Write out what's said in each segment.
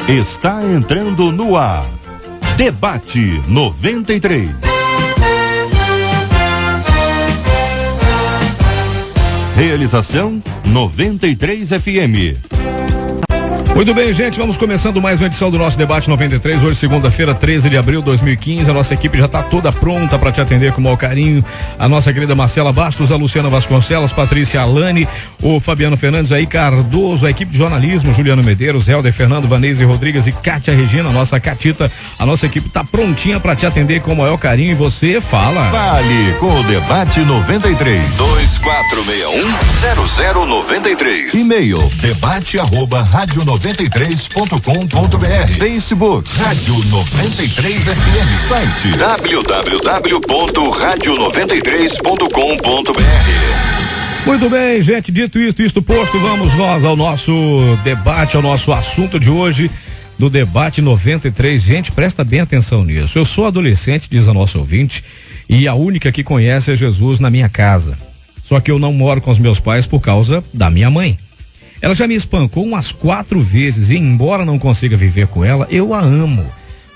Está entrando no ar. Debate 93. Realização 93 FM. Muito bem, gente, vamos começando mais uma edição do nosso Debate 93, hoje segunda-feira, 13 de abril de 2015, a nossa equipe já está toda pronta para te atender com o maior carinho, a nossa querida Marcela Bastos, a Luciana Vasconcelos, Patrícia Alane, o Fabiano Fernandes, aí Cardoso, a equipe de jornalismo, Juliano Medeiros, Helder Fernando, Vanese Rodrigues e Kátia Regina, a nossa Catita, a nossa equipe está prontinha para te atender com o maior carinho e você fala. Fale com o Debate 93. 2461-0093. E-mail debate@radio93.com.br. Facebook Rádio 93 FM. Site www.radio93.com.br. Muito bem, gente, dito isto posto, vamos nós ao nosso debate, ao nosso assunto de hoje do Debate 93. Gente, presta bem atenção nisso. Eu sou adolescente, diz a nossa ouvinte, e a única que conhece é Jesus na minha casa. Só que eu não moro com os meus pais por causa da minha mãe. Ela já me espancou umas 4 vezes e, embora não consiga viver com ela, eu a amo.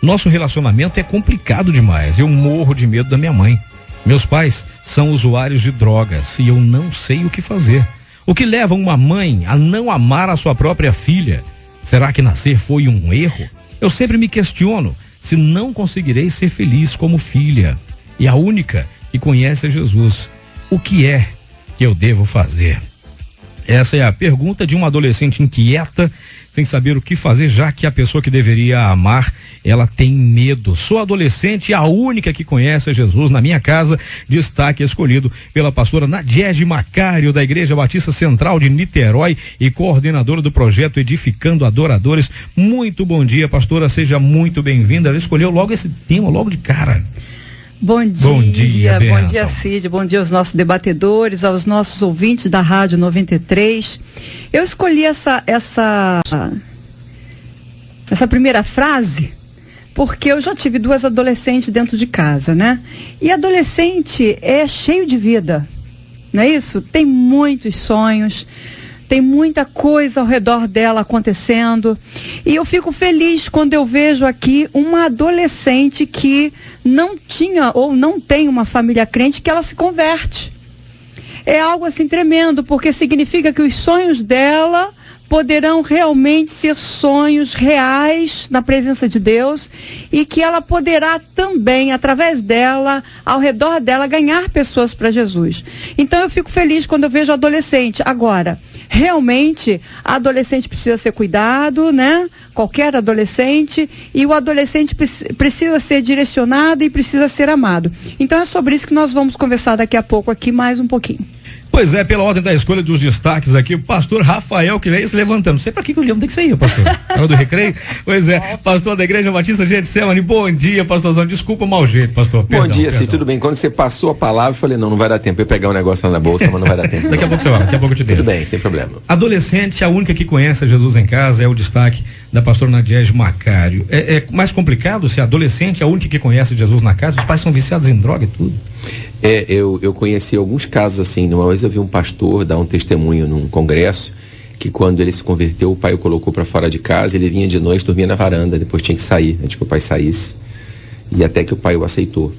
Nosso relacionamento é complicado demais. Eu morro de medo da minha mãe. Meus pais são usuários de drogas e eu não sei o que fazer. O que leva uma mãe a não amar a sua própria filha? Será que nascer foi um erro? Eu sempre me questiono se não conseguirei ser feliz como filha. E a única que conhece é Jesus. O que é que eu devo fazer? Essa é a pergunta de uma adolescente inquieta, sem saber o que fazer, já que a pessoa que deveria amar, ela tem medo. Sou adolescente e a única que conhece Jesus na minha casa. Destaque escolhido pela pastora Nadiege Macário, da Igreja Batista Central de Niterói e coordenadora do projeto Edificando Adoradores. Muito bom dia, pastora, seja muito bem-vinda. Ela escolheu logo esse tema, logo de cara. Bom dia, Cid, bom dia aos nossos debatedores, aos nossos ouvintes da Rádio 93. Eu escolhi essa primeira frase porque eu já tive 2 adolescentes dentro de casa, né? E adolescente é cheio de vida, não é isso? Tem muitos sonhos, tem muita coisa ao redor dela acontecendo. E eu fico feliz quando eu vejo aqui uma adolescente que não tinha ou não tem uma família crente, que ela se converte. É algo assim tremendo, porque significa que os sonhos dela poderão realmente ser sonhos reais na presença de Deus e que ela poderá também, através dela, ao redor dela, ganhar pessoas para Jesus. Então eu fico feliz quando eu vejo adolescente. Agora, realmente, a adolescente precisa ser cuidado, né? Qualquer adolescente, e o adolescente precisa ser direcionado e precisa ser amado. Então é sobre isso que nós vamos conversar daqui a pouco aqui mais um pouquinho. Pois é, pela ordem da escolha dos destaques aqui, o pastor Rafael, que veio se levantando. Não sei pra que o Leão tem que sair, pastor. Hora do recreio? Pois é, pastor da Igreja Batista Getsemane, bom dia, pastorzão. Desculpa o mau jeito, pastor. Bom dia, sim, tudo bem. Quando você passou a palavra, eu falei, não vai dar tempo. Eu ia pegar um negócio lá na bolsa, mas não vai dar tempo. Daqui a pouco você vai, daqui a pouco eu te deixo. Tudo bem, sem problema. Adolescente, a única que conhece Jesus em casa, é o destaque da pastora Nadiege Macário. É mais complicado se a adolescente é a única que conhece Jesus na casa? Os pais são viciados em droga e tudo? Eu conheci alguns casos assim. Uma vez eu vi um pastor dar um testemunho num congresso que quando ele se converteu, o pai o colocou para fora de casa, ele vinha de noite, dormia na varanda, depois tinha que sair, antes que o pai saísse, e até que o pai o aceitou.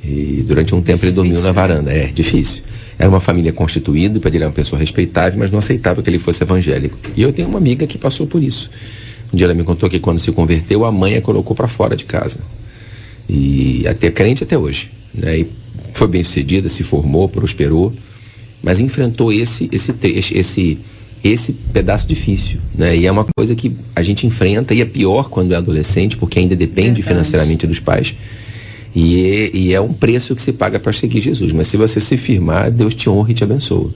E durante um tempo ele dormiu na varanda. É difícil. Era uma família constituída, o pai dele era uma pessoa respeitável, mas não aceitava que ele fosse evangélico. E eu tenho uma amiga que passou por isso. Um dia ela me contou que quando se converteu, a mãe a colocou para fora de casa. E até crente até hoje, né? E foi bem sucedida, se formou, prosperou, mas enfrentou esse pedaço difícil, né? E é uma coisa que a gente enfrenta, e é pior quando é adolescente, porque ainda depende financeiramente dos pais, e é um preço que se paga para seguir Jesus. Mas se você se firmar, Deus te honra e te abençoa.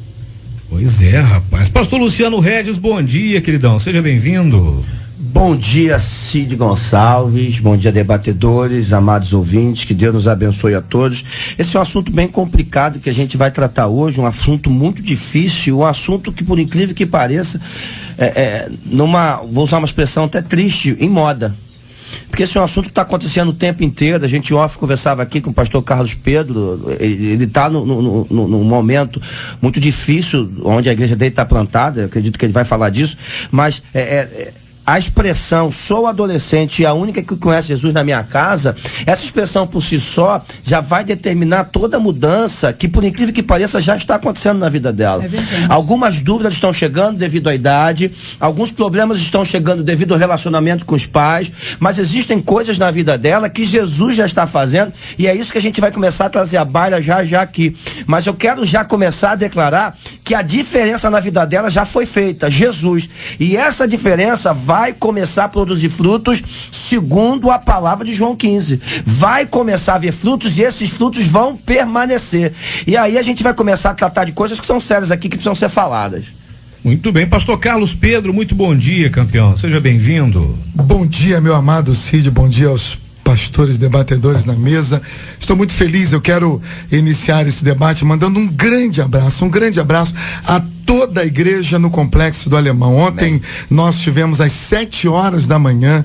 Pois é, rapaz. Pastor Luciano Regis, bom dia, queridão, seja bem-vindo. Bom dia, Cid Gonçalves, bom dia, debatedores, amados ouvintes, que Deus nos abençoe a todos. Esse é um assunto bem complicado que a gente vai tratar hoje, um assunto muito difícil, um assunto que, por incrível que pareça, vou usar uma expressão até triste, em moda. Porque esse é um assunto que está acontecendo o tempo inteiro. A gente conversava aqui com o pastor Carlos Pedro, ele está num momento muito difícil, onde a igreja dele está plantada. Eu acredito que ele vai falar disso, mas a expressão sou adolescente e a única que conhece Jesus na minha casa, essa expressão por si só já vai determinar toda a mudança que, por incrível que pareça, já está acontecendo na vida dela. Algumas dúvidas estão chegando devido à idade, alguns problemas estão chegando devido ao relacionamento com os pais, mas existem coisas na vida dela que Jesus já está fazendo, e é isso que a gente vai começar a trazer à baila já aqui. Mas eu quero já começar a declarar que a diferença na vida dela já foi feita, Jesus. E essa diferença vai começar a produzir frutos segundo a palavra de João 15. Vai começar a ver frutos e esses frutos vão permanecer. E aí a gente vai começar a tratar de coisas que são sérias aqui, que precisam ser faladas. Muito bem, pastor Carlos Pedro, muito bom dia, campeão. Seja bem-vindo. Bom dia, meu amado Cid, bom dia aos pastores, debatedores na mesa. Estou muito feliz, eu quero iniciar esse debate mandando um grande abraço a toda a igreja no Complexo do Alemão. Ontem nós tivemos às 7h da manhã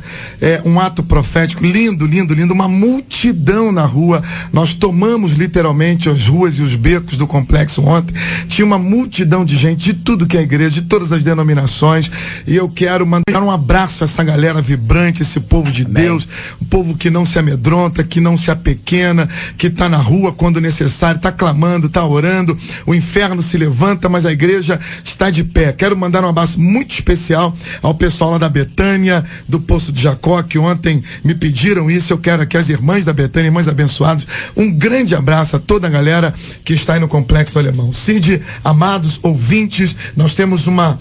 um ato profético lindo, uma multidão na rua. Nós tomamos literalmente as ruas e os becos do complexo ontem. Tinha uma multidão de gente de tudo que é igreja, de todas as denominações, e eu quero mandar um abraço a essa galera vibrante, esse povo de Deus, um povo que não se amedronta, que não se apequena, que está na rua quando necessário, está clamando, está orando. O inferno se levanta, mas a igreja está de pé. Quero mandar um abraço muito especial ao pessoal lá da Betânia, do Poço de Jacó, que ontem me pediram isso. Eu quero aqui as irmãs da Betânia, irmãs abençoadas, um grande abraço a toda a galera que está aí no Complexo Alemão. Cid, amados ouvintes, nós temos uma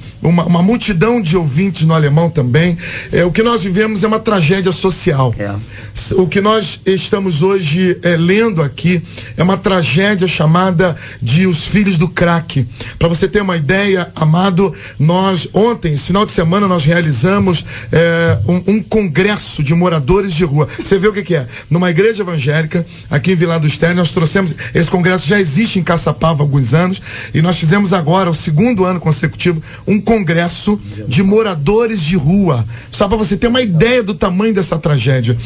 multidão de ouvintes no Alemão também. O que nós vivemos é uma tragédia social. O que nós estamos hoje lendo aqui é uma tragédia chamada de Os Filhos do Crack. Para você ter uma ideia, amado, nós ontem, esse final de semana, nós realizamos um congresso de moradores de rua. Você vê o que é? Numa igreja evangélica, aqui em Vila do Estéreo, nós trouxemos, esse congresso já existe em Caçapava há alguns anos, e nós fizemos agora, o 2º ano consecutivo, um congresso de moradores de rua. Só para você ter uma ideia do tamanho dessa tragédia.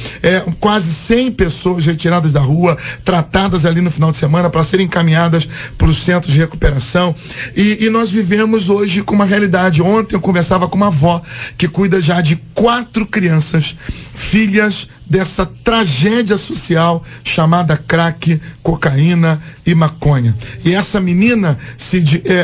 Quase 100 pessoas retiradas da rua, tratadas ali no final de semana para serem encaminhadas para os centros de recuperação. E nós vivemos hoje com uma realidade. Ontem eu conversava com uma avó que cuida já de 4 crianças, filhas dessa tragédia social chamada crack, cocaína e maconha. E essa menina,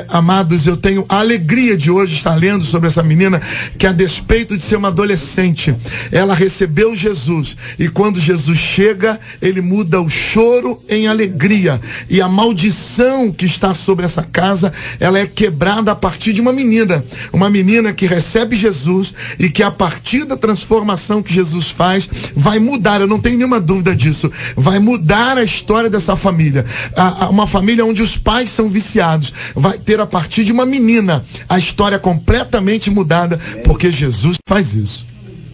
amados, eu tenho a alegria de hoje estar lendo sobre essa menina, que a despeito de ser uma adolescente, ela recebeu Jesus, e quando Jesus chega, ele muda o choro em alegria, e a maldição que está sobre essa casa, ela é quebrada a partir de uma menina que recebe Jesus, e que a partir da transformação que Jesus faz, vai mudar, eu não tenho nenhuma dúvida disso, vai mudar a história dessa família. Uma família onde os pais são viciados, vai ter a partir de uma menina a história completamente mudada, porque Jesus faz isso.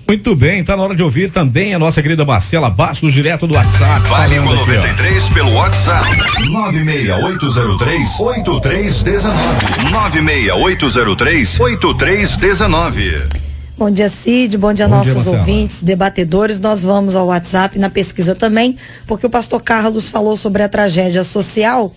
Muito bem, tá na hora de ouvir também a nossa querida Marcela Bastos, direto do WhatsApp. Fale com 93 pelo WhatsApp. 96803-8319. 96803-8319. Bom dia, Cid, bom dia nossos ouvintes, debatedores. Nós vamos ao WhatsApp na pesquisa também, porque o pastor Carlos falou sobre a tragédia social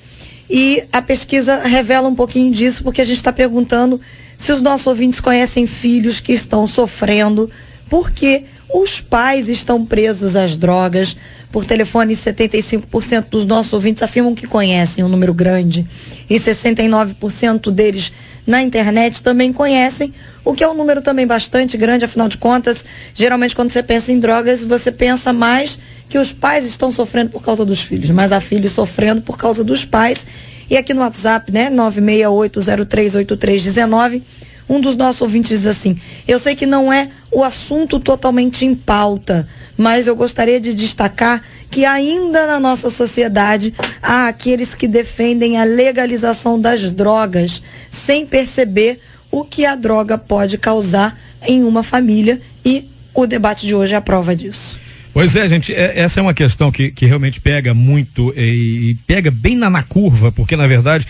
e a pesquisa revela um pouquinho disso, porque a gente está perguntando se os nossos ouvintes conhecem filhos que estão sofrendo porque os pais estão presos às drogas. Por telefone, 75% dos nossos ouvintes afirmam que conhecem, um número grande, e 69% deles na internet também conhecem, o que é um número também bastante grande. Afinal de contas, geralmente quando você pensa em drogas, você pensa mais que os pais estão sofrendo por causa dos filhos, mas há filhos sofrendo por causa dos pais. E aqui no WhatsApp, 968038319, um dos nossos ouvintes diz assim: eu sei que não é o assunto totalmente em pauta, mas eu gostaria de destacar que ainda na nossa sociedade há aqueles que defendem a legalização das drogas sem perceber o que a droga pode causar em uma família, e o debate de hoje é a prova disso. Pois é, gente, essa é uma questão que realmente pega muito e pega bem na curva, porque na verdade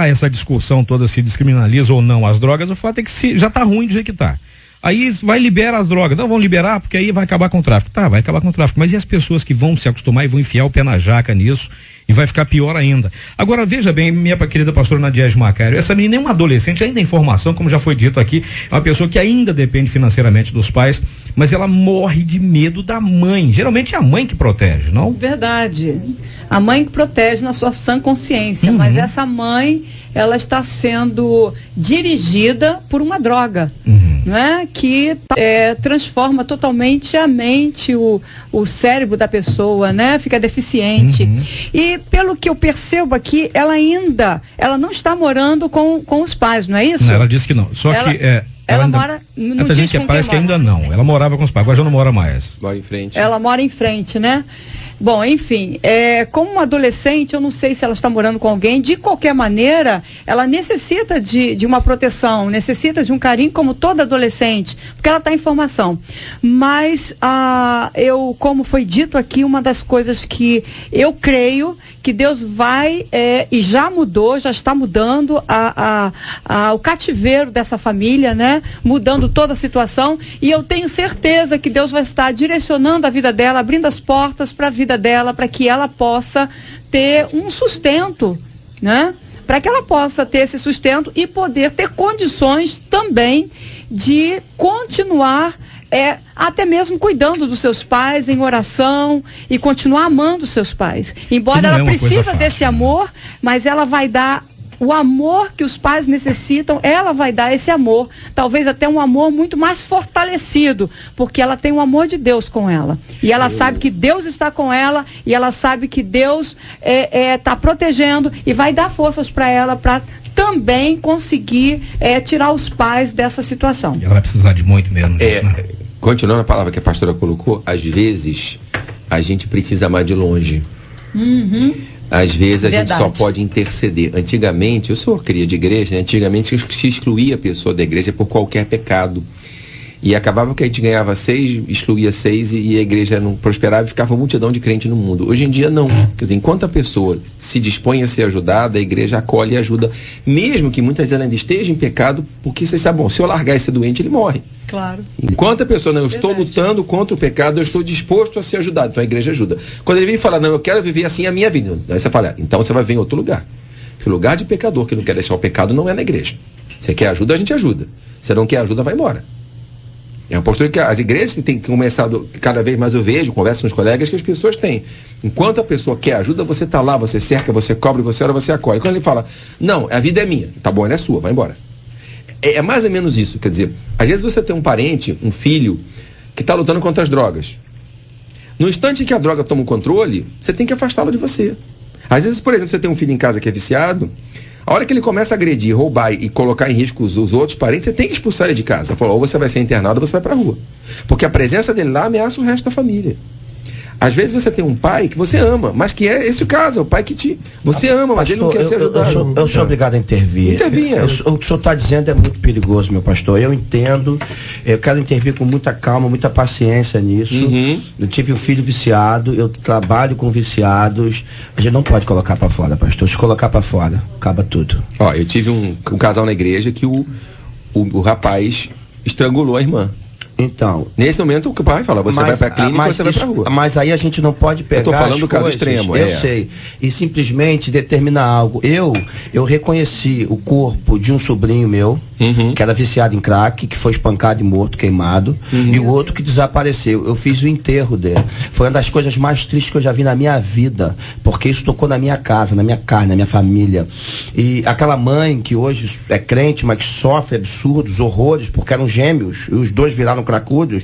essa discussão toda, se descriminaliza ou não as drogas. O fato é que já está ruim do jeito que está. Aí vai liberar as drogas. Não, vão liberar porque aí vai acabar com o tráfico. Tá, vai acabar com o tráfico. Mas e as pessoas que vão se acostumar e vão enfiar o pé na jaca nisso E vai ficar pior ainda. Agora, veja bem, minha querida pastora Nadiege Macário, essa menina é uma adolescente ainda em formação, como já foi dito aqui, é uma pessoa que ainda depende financeiramente dos pais, mas ela morre de medo da mãe. Geralmente é a mãe que protege, não? Verdade. A mãe que protege na sua sã consciência, mas essa mãe, ela está sendo dirigida por uma droga, né? Que transforma totalmente a mente, o cérebro da pessoa, né? Fica deficiente. E pelo que eu percebo aqui, ela não está morando com os pais, não é isso? Não, ela disse que não. Só que ela ainda, mora. Não diz gente que parece que ainda não. Ela morava com os pais, agora já não mora mais. Mora em frente. Ela mora em frente, né? Bom, enfim, como uma adolescente, eu não sei se ela está morando com alguém, de qualquer maneira, ela necessita de uma proteção, necessita de um carinho, como toda adolescente, porque ela está em formação. Mas, como foi dito aqui, uma das coisas que eu creio que Deus vai, e já mudou, já está mudando o cativeiro dessa família, né? Mudando toda a situação, e eu tenho certeza que Deus vai estar direcionando a vida dela, abrindo as portas para a vida dela, para que ela possa ter um sustento, né? Para que ela possa ter esse sustento e poder ter condições também de continuar até mesmo cuidando dos seus pais em oração e continuar amando seus pais. Embora ela precisa desse amor, mas ela vai dar o amor que os pais necessitam, ela vai dar esse amor, talvez até um amor muito mais fortalecido, porque ela tem o amor de Deus com ela. E ela sabe que Deus está com ela, e ela sabe que Deus está protegendo e vai dar forças para ela para também conseguir tirar os pais dessa situação. E ela vai precisar de muito mesmo disso, né? Continuando a palavra que a pastora colocou, às vezes a gente precisa amar de longe. Às vezes a gente só pode interceder. Antigamente, eu sou cria de igreja, né? Antigamente se excluía a pessoa da igreja por qualquer pecado. E acabava que a gente ganhava 6, excluía 6 e a igreja não prosperava e ficava uma multidão de crente no mundo. Hoje em dia não. Quer dizer, enquanto a pessoa se dispõe a ser ajudada, a igreja acolhe e ajuda, mesmo que muitas vezes ainda esteja em pecado, porque vocês sabem, bom, se eu largar esse doente, ele morre. Claro. Enquanto a pessoa, não, eu estou lutando contra o pecado, eu estou disposto a ser ajudado, então a igreja ajuda. Quando ele vem falar, não, eu quero viver assim a minha vida, aí você fala, então você vai ver em outro lugar. Porque o lugar de pecador que não quer deixar o pecado não é na igreja. Você quer ajuda, a gente ajuda. Você não quer ajuda, vai embora. É uma postura que as igrejas que têm começado, cada vez mais eu vejo, converso com os colegas, que as pessoas têm. Enquanto a pessoa quer ajuda, você está lá, você cerca, você cobre, você ora, você acolhe. Quando ele fala, não, a vida é minha, tá bom, ela é sua, vai embora. É mais ou menos isso, quer dizer, às vezes você tem um parente, um filho, que está lutando contra as drogas. No instante em que a droga toma o controle, você tem que afastá-lo de você. Às vezes, por exemplo, você tem um filho em casa que é viciado, a hora que ele começa a agredir, roubar e colocar em risco os outros parentes, você tem que expulsar ele de casa. Falou, ou você vai ser internado ou você vai pra rua. Porque a presença dele lá ameaça o resto da família. Às vezes você tem um pai que você ama, mas que é esse o caso, é o pai que você ama, mas ele não quer ser ajudado. Eu sou obrigado a intervir. Intervinha. O que o senhor está dizendo é muito perigoso, meu pastor. Eu entendo, eu quero intervir com muita calma, muita paciência nisso. Eu tive um filho viciado, eu trabalho com viciados. A gente não pode colocar para fora, pastor. Se colocar para fora, acaba tudo. Ó, eu tive um casal na igreja que o rapaz estrangulou a irmã. Então, nesse momento o que o pai fala, você vai pra clínica ou você vai pra rua. Mas aí a gente não pode pegar. Eu tô falando do caso extremo, eu sei. E simplesmente determinar algo. Eu reconheci o corpo de um sobrinho meu, que era viciado em crack, que foi espancado e morto, queimado, e o outro que desapareceu. Eu fiz o enterro dele. Foi uma das coisas mais tristes que eu já vi na minha vida, porque isso tocou na minha casa, na minha carne, na minha família. E aquela mãe que hoje é crente, mas que sofre absurdos, horrores, porque eram gêmeos, e os dois viraram cracudos,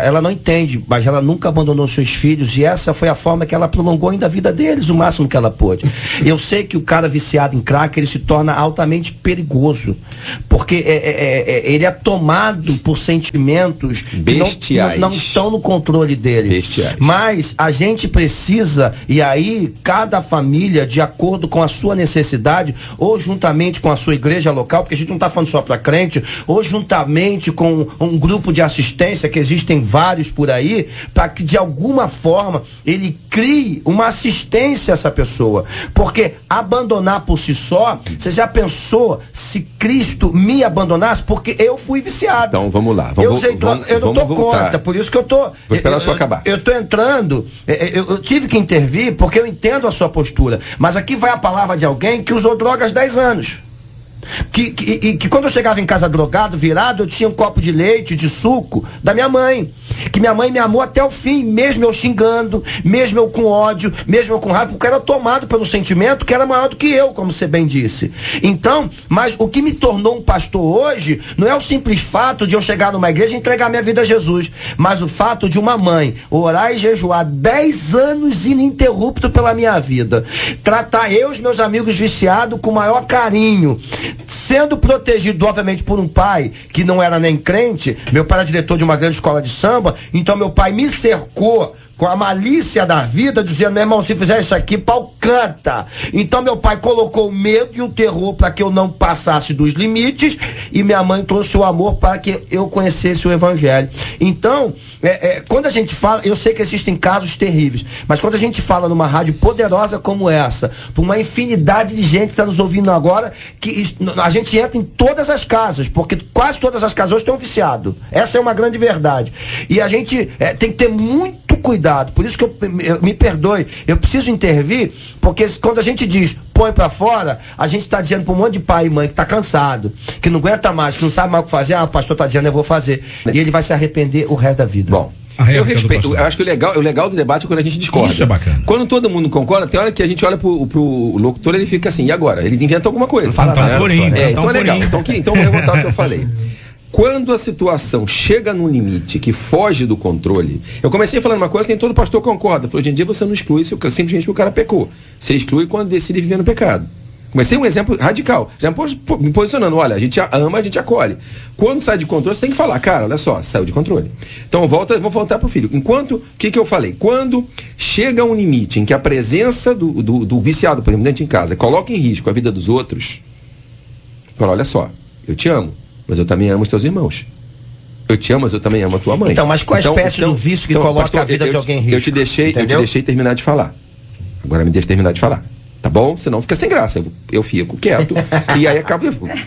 ela não entende, mas ela nunca abandonou seus filhos, e essa foi a forma que ela prolongou ainda a vida deles, o máximo que ela pôde. Eu sei que o cara viciado em crack, ele se torna altamente perigoso, porque ele é tomado por sentimentos bestiais, que não estão no controle dele. Bestiais. Mas a gente precisa, e aí cada família, de acordo com a sua necessidade, ou juntamente com a sua igreja local, porque a gente não está falando só para crente, ou juntamente com um grupo de assistência, que existem vários por aí, para que de alguma forma ele crie uma assistência a essa pessoa. Porque abandonar por si só, você já pensou se cria Cristo me abandonasse, porque eu fui viciado. Então vamos lá. Eu não tô contra, por isso que eu tô. Vou esperar a sua acabar. Eu tô entrando, eu tive que intervir porque eu entendo a sua postura. Mas aqui vai a palavra de alguém que usou drogas 10 anos. Que quando eu chegava em casa drogado, virado, eu tinha um copo de leite, de suco da minha mãe. Que minha mãe me amou até o fim, mesmo eu xingando, mesmo eu com ódio, mesmo eu com raiva, porque eu era tomado pelo sentimento que era maior do que eu, como você bem disse. Então, mas o que me tornou um pastor hoje não é o simples fato de eu chegar numa igreja e entregar minha vida a Jesus, mas o fato de uma mãe orar e jejuar 10 anos ininterrupto pela minha vida, tratar eu e os meus amigos viciados com o maior carinho, sendo protegido, obviamente, por um pai que não era nem crente. Meu pai era diretor de uma grande escola de samba, então meu pai me cercou com a malícia da vida, dizendo: meu irmão, se fizer isso aqui, pau canta. Então meu pai colocou o medo e o terror para que eu não passasse dos limites, e minha mãe trouxe o amor para que eu conhecesse o evangelho. Então, quando a gente fala, eu sei que existem casos terríveis, mas quando a gente fala numa rádio poderosa como essa, por uma infinidade de gente que está nos ouvindo agora, que a gente entra em todas as casas, porque quase todas as casas hoje estão viciados. Essa é uma grande verdade. E a gente tem que ter muito cuidado. Por isso que me perdoe, eu preciso intervir, porque quando a gente diz põe pra fora, a gente está dizendo para um monte de pai e mãe que está cansado, que não aguenta mais, que não sabe mais o que fazer. O pastor está dizendo, eu vou fazer. E ele vai se arrepender o resto da vida. Bom, eu respeito, eu acho que o legal do debate é quando a gente discorda. Isso é bacana. Quando todo mundo concorda, tem hora que a gente olha pro locutor, ele fica assim, e agora? Ele inventa alguma coisa. Fala então é legal. Então vou revoltar o que eu falei. Quando a situação chega num limite que foge do controle, eu comecei falando uma coisa que nem todo pastor concorda. Falei, hoje em dia você não exclui simplesmente que o cara pecou. Você exclui quando decide viver no pecado. Comecei um exemplo radical, já me posicionando, olha, a gente ama, a gente acolhe. Quando sai de controle, você tem que falar, cara, olha só, saiu de controle. Então vou voltar pro filho. Enquanto, o que eu falei? Quando chega um limite em que a presença do viciado, por exemplo, dentro de casa, coloca em risco a vida dos outros, fala, olha só, eu te amo, mas eu também amo os teus irmãos. Eu te amo, mas eu também amo a tua mãe. Então, mas qual a espécie do vício que coloca pastor, a vida de alguém em risco? Eu te deixei terminar de falar. Agora me deixa terminar de falar. Tá bom? Senão fica sem graça. Eu fico quieto e aí acaba.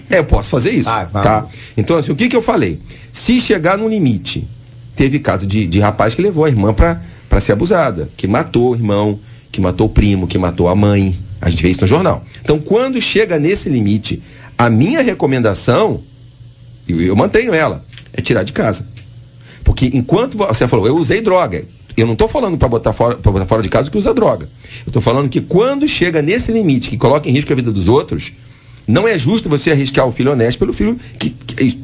Eu posso fazer isso. Tá? Então, assim, o que eu falei? Se chegar no limite, teve caso de rapaz que levou a irmã pra ser abusada, que matou o irmão, que matou o primo, que matou a mãe. A gente vê isso no jornal. Então, quando chega nesse limite, a minha recomendação, eu mantenho ela, é tirar de casa. Porque enquanto você falou, eu usei droga. Eu não estou falando para botar fora de casa que usa droga. Eu estou falando que quando chega nesse limite, que coloca em risco a vida dos outros, não é justo você arriscar o filho honesto pelo filho que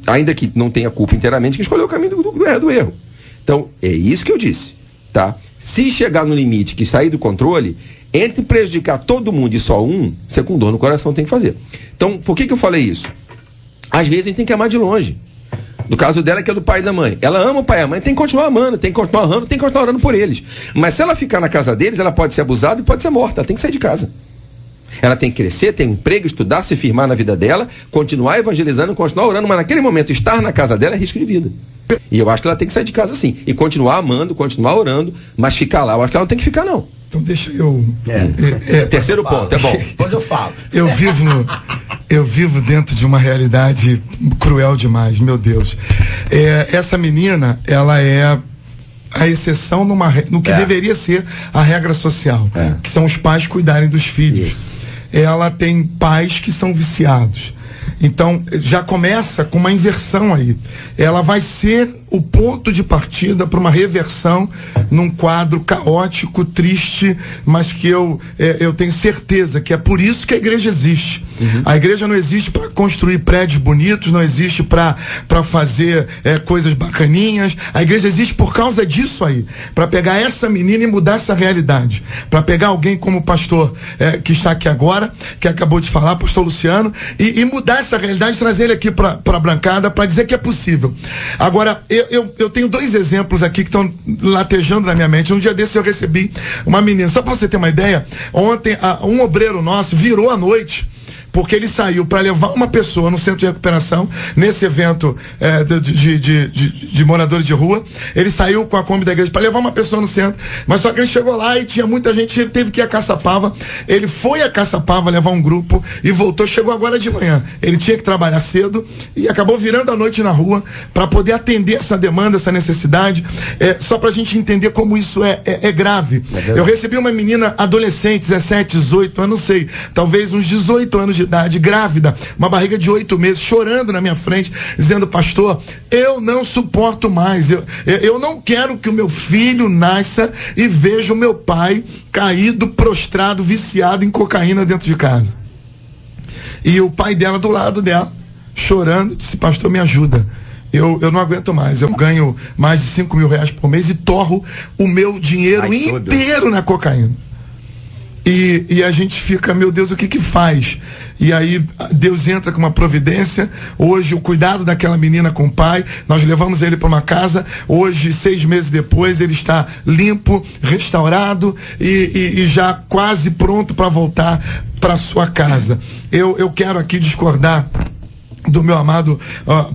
ainda que não tenha culpa inteiramente, que escolheu o caminho do erro. Então, é isso que eu disse. Tá? Se chegar no limite, que sair do controle, entre prejudicar todo mundo e só um, você com dor no coração tem que fazer. Então, por que eu falei isso? Às vezes a gente tem que amar de longe. No caso dela, que é do pai e da mãe. Ela ama o pai e a mãe, tem que continuar amando, tem que continuar honrando, tem que continuar orando por eles. Mas se ela ficar na casa deles, ela pode ser abusada e pode ser morta. Ela tem que sair de casa. Ela tem que crescer, ter um emprego, estudar, se firmar na vida dela, continuar evangelizando, continuar orando, mas naquele momento estar na casa dela é risco de vida. E eu acho que ela tem que sair de casa sim. E continuar amando, continuar orando, mas ficar lá, eu acho que ela não tem que ficar não. Então deixa eu... Terceiro ponto, é bom. Depois eu falo. Eu vivo dentro de uma realidade cruel demais, meu Deus. Essa menina, ela é a exceção no que deveria ser a regra social, que são os pais cuidarem dos filhos. Isso. Ela tem pais que são viciados. Então, já começa com uma inversão aí. Ela vai ser o ponto de partida para uma reversão num quadro caótico, triste, mas que eu tenho certeza que é por isso que a igreja existe. Uhum. A igreja não existe para construir prédios bonitos, não existe para fazer coisas bacaninhas. A igreja existe por causa disso aí, para pegar essa menina e mudar essa realidade. Para pegar alguém como o pastor que está aqui agora, que acabou de falar, pastor Luciano, e mudar essa realidade, trazer ele aqui para a bancada para dizer que é possível. Agora, eu tenho 2 exemplos aqui que estão latejando na minha mente. Um dia desse eu recebi uma menina, só para você ter uma ideia, ontem um obreiro nosso virou à noite, porque ele saiu para levar uma pessoa no centro de recuperação, nesse evento de moradores de rua. Ele saiu com a Kombi da igreja para levar uma pessoa no centro, mas só que ele chegou lá e tinha muita gente, ele teve que ir a Caçapava. Ele foi a Caçapava levar um grupo e voltou, chegou agora de manhã. Ele tinha que trabalhar cedo e acabou virando a noite na rua para poder atender essa demanda, essa necessidade, só pra gente entender como isso é grave. Eu recebi uma menina adolescente, 17, 18 anos, não sei, talvez uns 18 anos de idade, grávida, uma barriga de 8 meses, chorando na minha frente, dizendo: pastor, eu não suporto mais, eu não quero que o meu filho nasça e veja o meu pai caído, prostrado, viciado em cocaína dentro de casa. E o pai dela do lado dela, chorando, disse: pastor, me ajuda. Eu não aguento mais, eu ganho mais de 5 mil reais por mês e torro o meu dinheiro inteiro na cocaína. E a gente fica: meu Deus, o que faz? E aí Deus entra com uma providência. Hoje o cuidado daquela menina com o pai, nós levamos ele para uma casa. Hoje, 6 meses depois, ele está limpo, restaurado e já quase pronto para voltar para sua casa. Eu quero aqui discordar do meu amado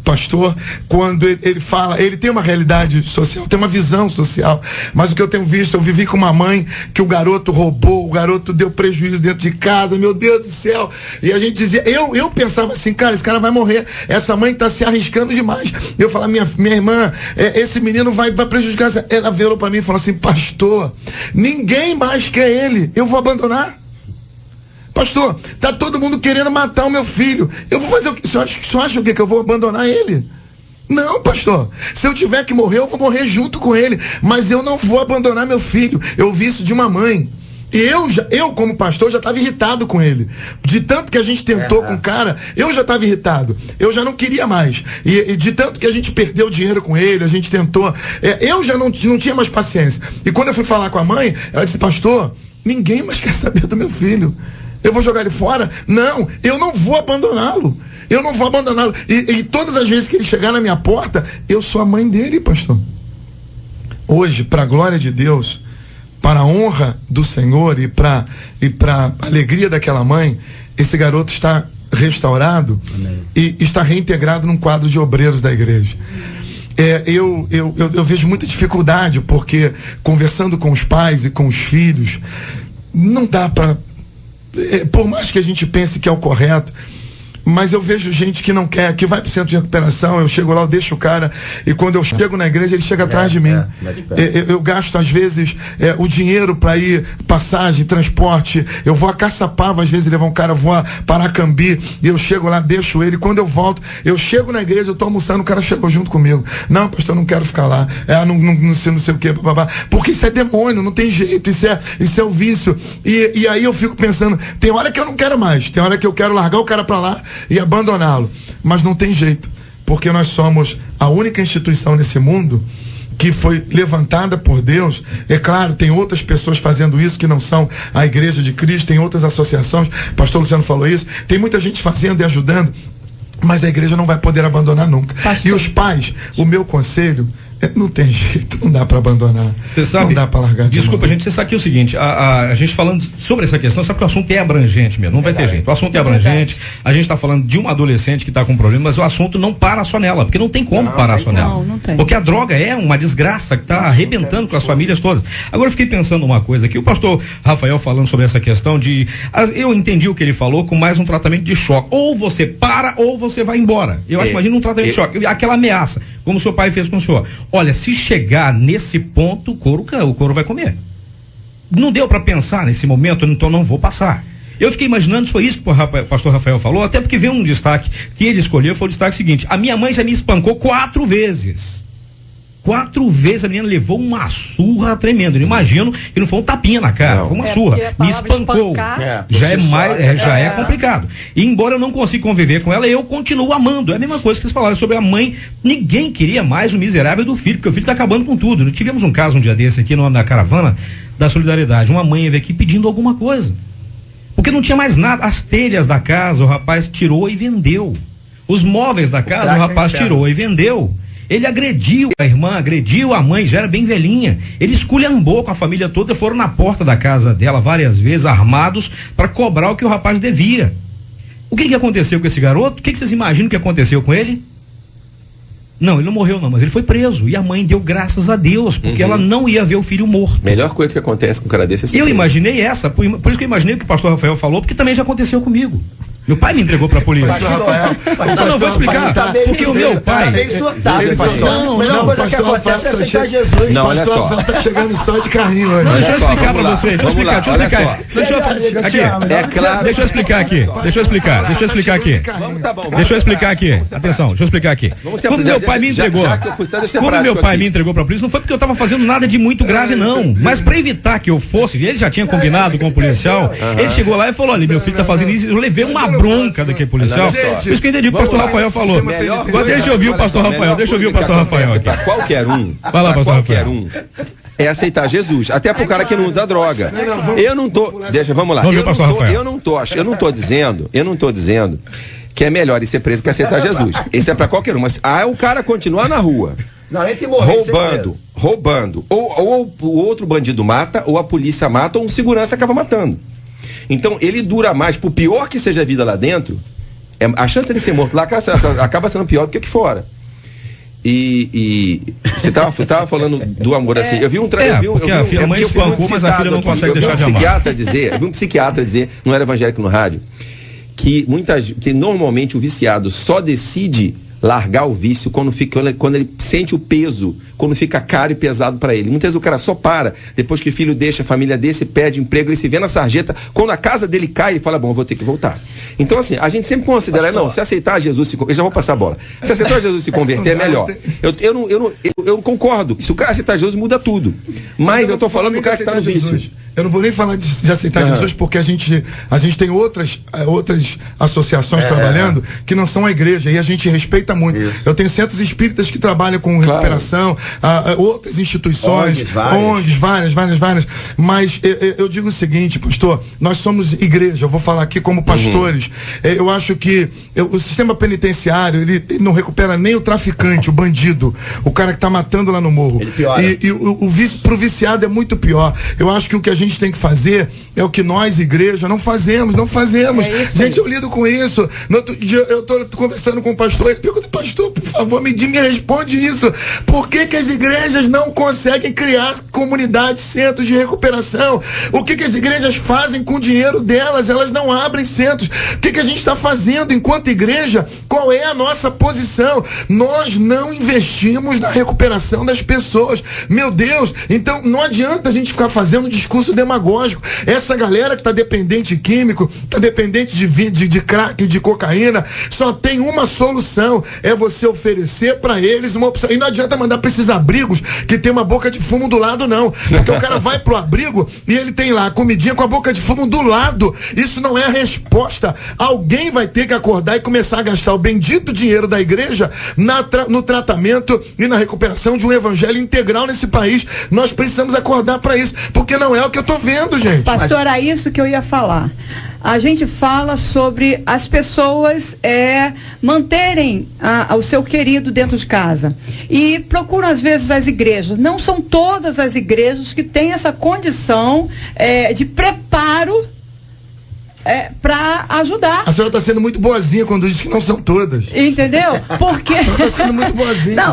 pastor, quando ele fala, ele tem uma realidade social, tem uma visão social, mas o que eu tenho visto, eu vivi com uma mãe que o garoto roubou, o garoto deu prejuízo dentro de casa, meu Deus do céu, e a gente dizia, eu pensava assim, cara, esse cara vai morrer, essa mãe está se arriscando demais. Eu falava: minha irmã, esse menino vai prejudicar. Ela virou para mim e falou assim: pastor, ninguém mais quer ele, eu vou abandonar? Pastor, tá todo mundo querendo matar o meu filho. Eu vou fazer o quê? O senhor acha o quê? Que eu vou abandonar ele? Não, pastor. Se eu tiver que morrer, eu vou morrer junto com ele. Mas eu não vou abandonar meu filho. Eu vi isso de uma mãe. E eu como pastor, já estava irritado com ele. De tanto que a gente tentou com o cara, eu já estava irritado. Eu já não queria mais. E de tanto que a gente perdeu dinheiro com ele, a gente tentou. Eu já não tinha mais paciência. E quando eu fui falar com a mãe, ela disse: pastor, ninguém mais quer saber do meu filho. Eu vou jogar ele fora? Não, eu não vou abandoná-lo. Eu não vou abandoná-lo. E todas as vezes que ele chegar na minha porta, eu sou a mãe dele, pastor. Hoje, para a glória de Deus, para a honra do Senhor e para a alegria daquela mãe, esse garoto está restaurado. Amém. E está reintegrado num quadro de obreiros da igreja. Eu vejo muita dificuldade, porque conversando com os pais e com os filhos, não dá para... por mais que a gente pense que é o correto, mas eu vejo gente que não quer, que vai pro centro de recuperação, eu chego lá, eu deixo o cara, e quando eu chego na igreja, ele chega atrás de mim. Eu gasto, às vezes, o dinheiro para ir, passagem, transporte, eu vou a Caçapava, às vezes, levar um cara, vou a Paracambi, e eu chego lá, deixo ele, quando eu volto, eu chego na igreja, eu tô almoçando, o cara chegou junto comigo. Não, pastor, eu não quero ficar lá, não sei o que, porque isso é demônio, não tem jeito, isso é o vício. E aí eu fico pensando, tem hora que eu não quero mais, tem hora que eu quero largar o cara para lá e abandoná-lo, mas não tem jeito, porque nós somos a única instituição nesse mundo que foi levantada por Deus. É claro, tem outras pessoas fazendo isso que não são a Igreja de Cristo, tem outras associações, o pastor Luciano falou isso, tem muita gente fazendo e ajudando, mas a igreja não vai poder abandonar nunca. Pastor. E os pais, o meu conselho, não tem jeito, não dá para abandonar. Você sabe, não dá para largar. Desculpa, gente, você sabe que é o seguinte, a gente falando sobre essa questão, sabe que o assunto é abrangente mesmo, não vai ter jeito. O assunto é abrangente, a gente está falando de uma adolescente que está com problema, mas o assunto não para só nela, porque não tem como parar só nela. Não tem. Porque a droga é uma desgraça que está arrebentando com as famílias todas. Agora eu fiquei pensando uma coisa aqui, o pastor Rafael falando sobre essa questão de, eu entendi o que ele falou com mais um tratamento de choque. Ou você para ou você vai embora. Eu acho, imagina um tratamento de choque, aquela ameaça, como o seu pai fez com o senhor. Olha, se chegar nesse ponto, o couro vai comer. Não deu para pensar nesse momento, então não vou passar. Eu fiquei imaginando, foi isso que o pastor Rafael falou, até porque veio um destaque que ele escolheu, foi o destaque seguinte: a minha mãe já me espancou 4 vezes. 4 vezes a menina levou uma surra tremenda. Eu imagino que não foi um tapinha na cara, foi uma surra. Me espancou. Já é complicado. E embora eu não consiga conviver com ela, eu continuo amando. É a mesma coisa que vocês falaram sobre a mãe. Ninguém queria mais o miserável do filho, porque o filho está acabando com tudo. Tivemos um caso um dia desse aqui na caravana da Solidariedade. Uma mãe veio aqui pedindo alguma coisa. Porque não tinha mais nada. As telhas da casa, o rapaz tirou e vendeu. Os móveis da casa, o rapaz tirou e vendeu. Ele agrediu a irmã, agrediu a mãe, já era bem velhinha. Ele esculhambou com a família toda, foram na porta da casa dela várias vezes, armados, para cobrar o que o rapaz devia. O que aconteceu com esse garoto? O que vocês imaginam que aconteceu com ele? Não, ele não morreu não, mas ele foi preso. E a mãe deu graças a Deus, porque ela não ia ver o filho morto. Melhor coisa que acontece com um cara desse é ser Eu preso. imaginei essa, por isso que eu imaginei o que o pastor Rafael falou, porque também já aconteceu comigo. Meu pai me entregou pra polícia. Não, vou explicar. Porque o meu pai. Melhor coisa que acontece é aceitar Jesus. Não, olha só. Tá chegando só de carrinho hoje. Deixa eu explicar pra você. Deixa eu explicar aqui. Atenção, deixa eu explicar aqui. Quando meu pai me entregou. Quando meu pai me entregou pra polícia, não foi porque eu tava fazendo nada de muito grave, não. Mas pra evitar que eu fosse, ele já tinha combinado com o policial, ele chegou lá e falou: olha, meu filho tá fazendo isso. Eu levei uma bronca daquele policial. Por isso que eu entendi o que o pastor Rafael falou. Agora deixa eu ouvir o pastor Rafael. Pra qualquer um. Vai lá, pastor Rafael. É aceitar Jesus. Até pro cara que não usa droga. Eu não tô. Vamos lá. Eu não tô dizendo que é melhor ir ser preso que aceitar Jesus. Esse é pra qualquer um. Mas o cara continuar na rua. Não, entre morrer, roubando. Ou o outro bandido mata, ou a polícia mata, ou um segurança acaba matando. Então, ele dura mais, por pior que seja a vida lá dentro, a chance de ele ser morto lá acaba sendo pior do que aqui fora. E você tava falando do amor assim. Eu vi um a mãe espancou, mas a filha não consegue deixar de amar. Eu vi um psiquiatra dizer, não era evangélico no rádio, que normalmente o viciado só decide largar o vício quando ele sente o peso, quando fica caro e pesado para ele. Muitas vezes o cara só para, depois que o filho deixa a família desse, perde emprego, ele se vê na sarjeta, quando a casa dele cai, ele fala, bom, eu vou ter que voltar. Então assim, a gente sempre considera, se aceitar Jesus, eu já vou passar a bola, se aceitar Jesus se converter é melhor. Eu concordo, se o cara aceitar Jesus muda tudo, mas eu tô falando do cara que tá no vício. Eu não vou nem falar de aceitar Jesus, porque a gente tem outras associações trabalhando que não são a igreja, e a gente respeita muito. Isso. Eu tenho centros espíritas que trabalham com recuperação, outras instituições, ONGs, várias. Mas eu digo o seguinte, pastor, nós somos igreja, eu vou falar aqui como pastores. Eu acho que o sistema penitenciário, ele não recupera nem o traficante, o bandido, o cara que está matando lá no morro. Ele piora. E pro viciado é muito pior. Eu acho que o que a gente tem que fazer é o que nós, igreja, não fazemos. Gente, eu lido com isso. No outro dia eu tô conversando com o pastor, ele pergunta, pastor, por favor, me responde isso. Por que as igrejas não conseguem criar comunidades, centros de recuperação? O que as igrejas fazem com o dinheiro delas? Elas não abrem centros. O que a gente está fazendo enquanto igreja? Qual é a nossa posição? Nós não investimos na recuperação das pessoas. Meu Deus, então não adianta a gente ficar fazendo discurso demagógico. Essa galera que está dependente de químico, está dependente de crack, de cocaína, só tem uma solução, é você oferecer para eles uma opção. E não adianta mandar para esses abrigos que tem uma boca de fumo do lado, não. Porque o cara vai pro abrigo e ele tem lá a comidinha com a boca de fumo do lado. Isso não é a resposta. Alguém vai ter que acordar e começar a gastar o bendito dinheiro da igreja no tratamento e na recuperação de um evangelho integral nesse país. Nós precisamos acordar para isso, porque não é o que eu tô vendo, gente. Pastor, era isso que eu ia falar. A gente fala sobre as pessoas manterem o seu querido dentro de casa. E procuram, às vezes, as igrejas. Não são todas as igrejas que têm essa condição de preparo para ajudar. A senhora está sendo muito boazinha quando diz que não são todas. Entendeu? Porque... A senhora está sendo muito boazinha.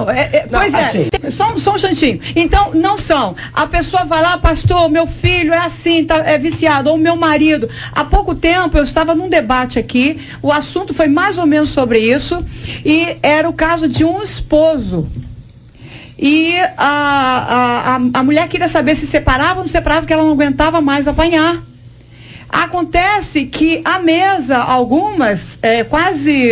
Pois é. Só um instantinho. Então, não são. A pessoa vai lá, pastor, meu filho é assim, é viciado, ou meu marido. Há pouco tempo eu estava num debate aqui, o assunto foi mais ou menos sobre isso, e era o caso de um esposo. E a mulher queria saber se separava ou não separava, porque ela não aguentava mais apanhar. Acontece que a mesa, algumas, quase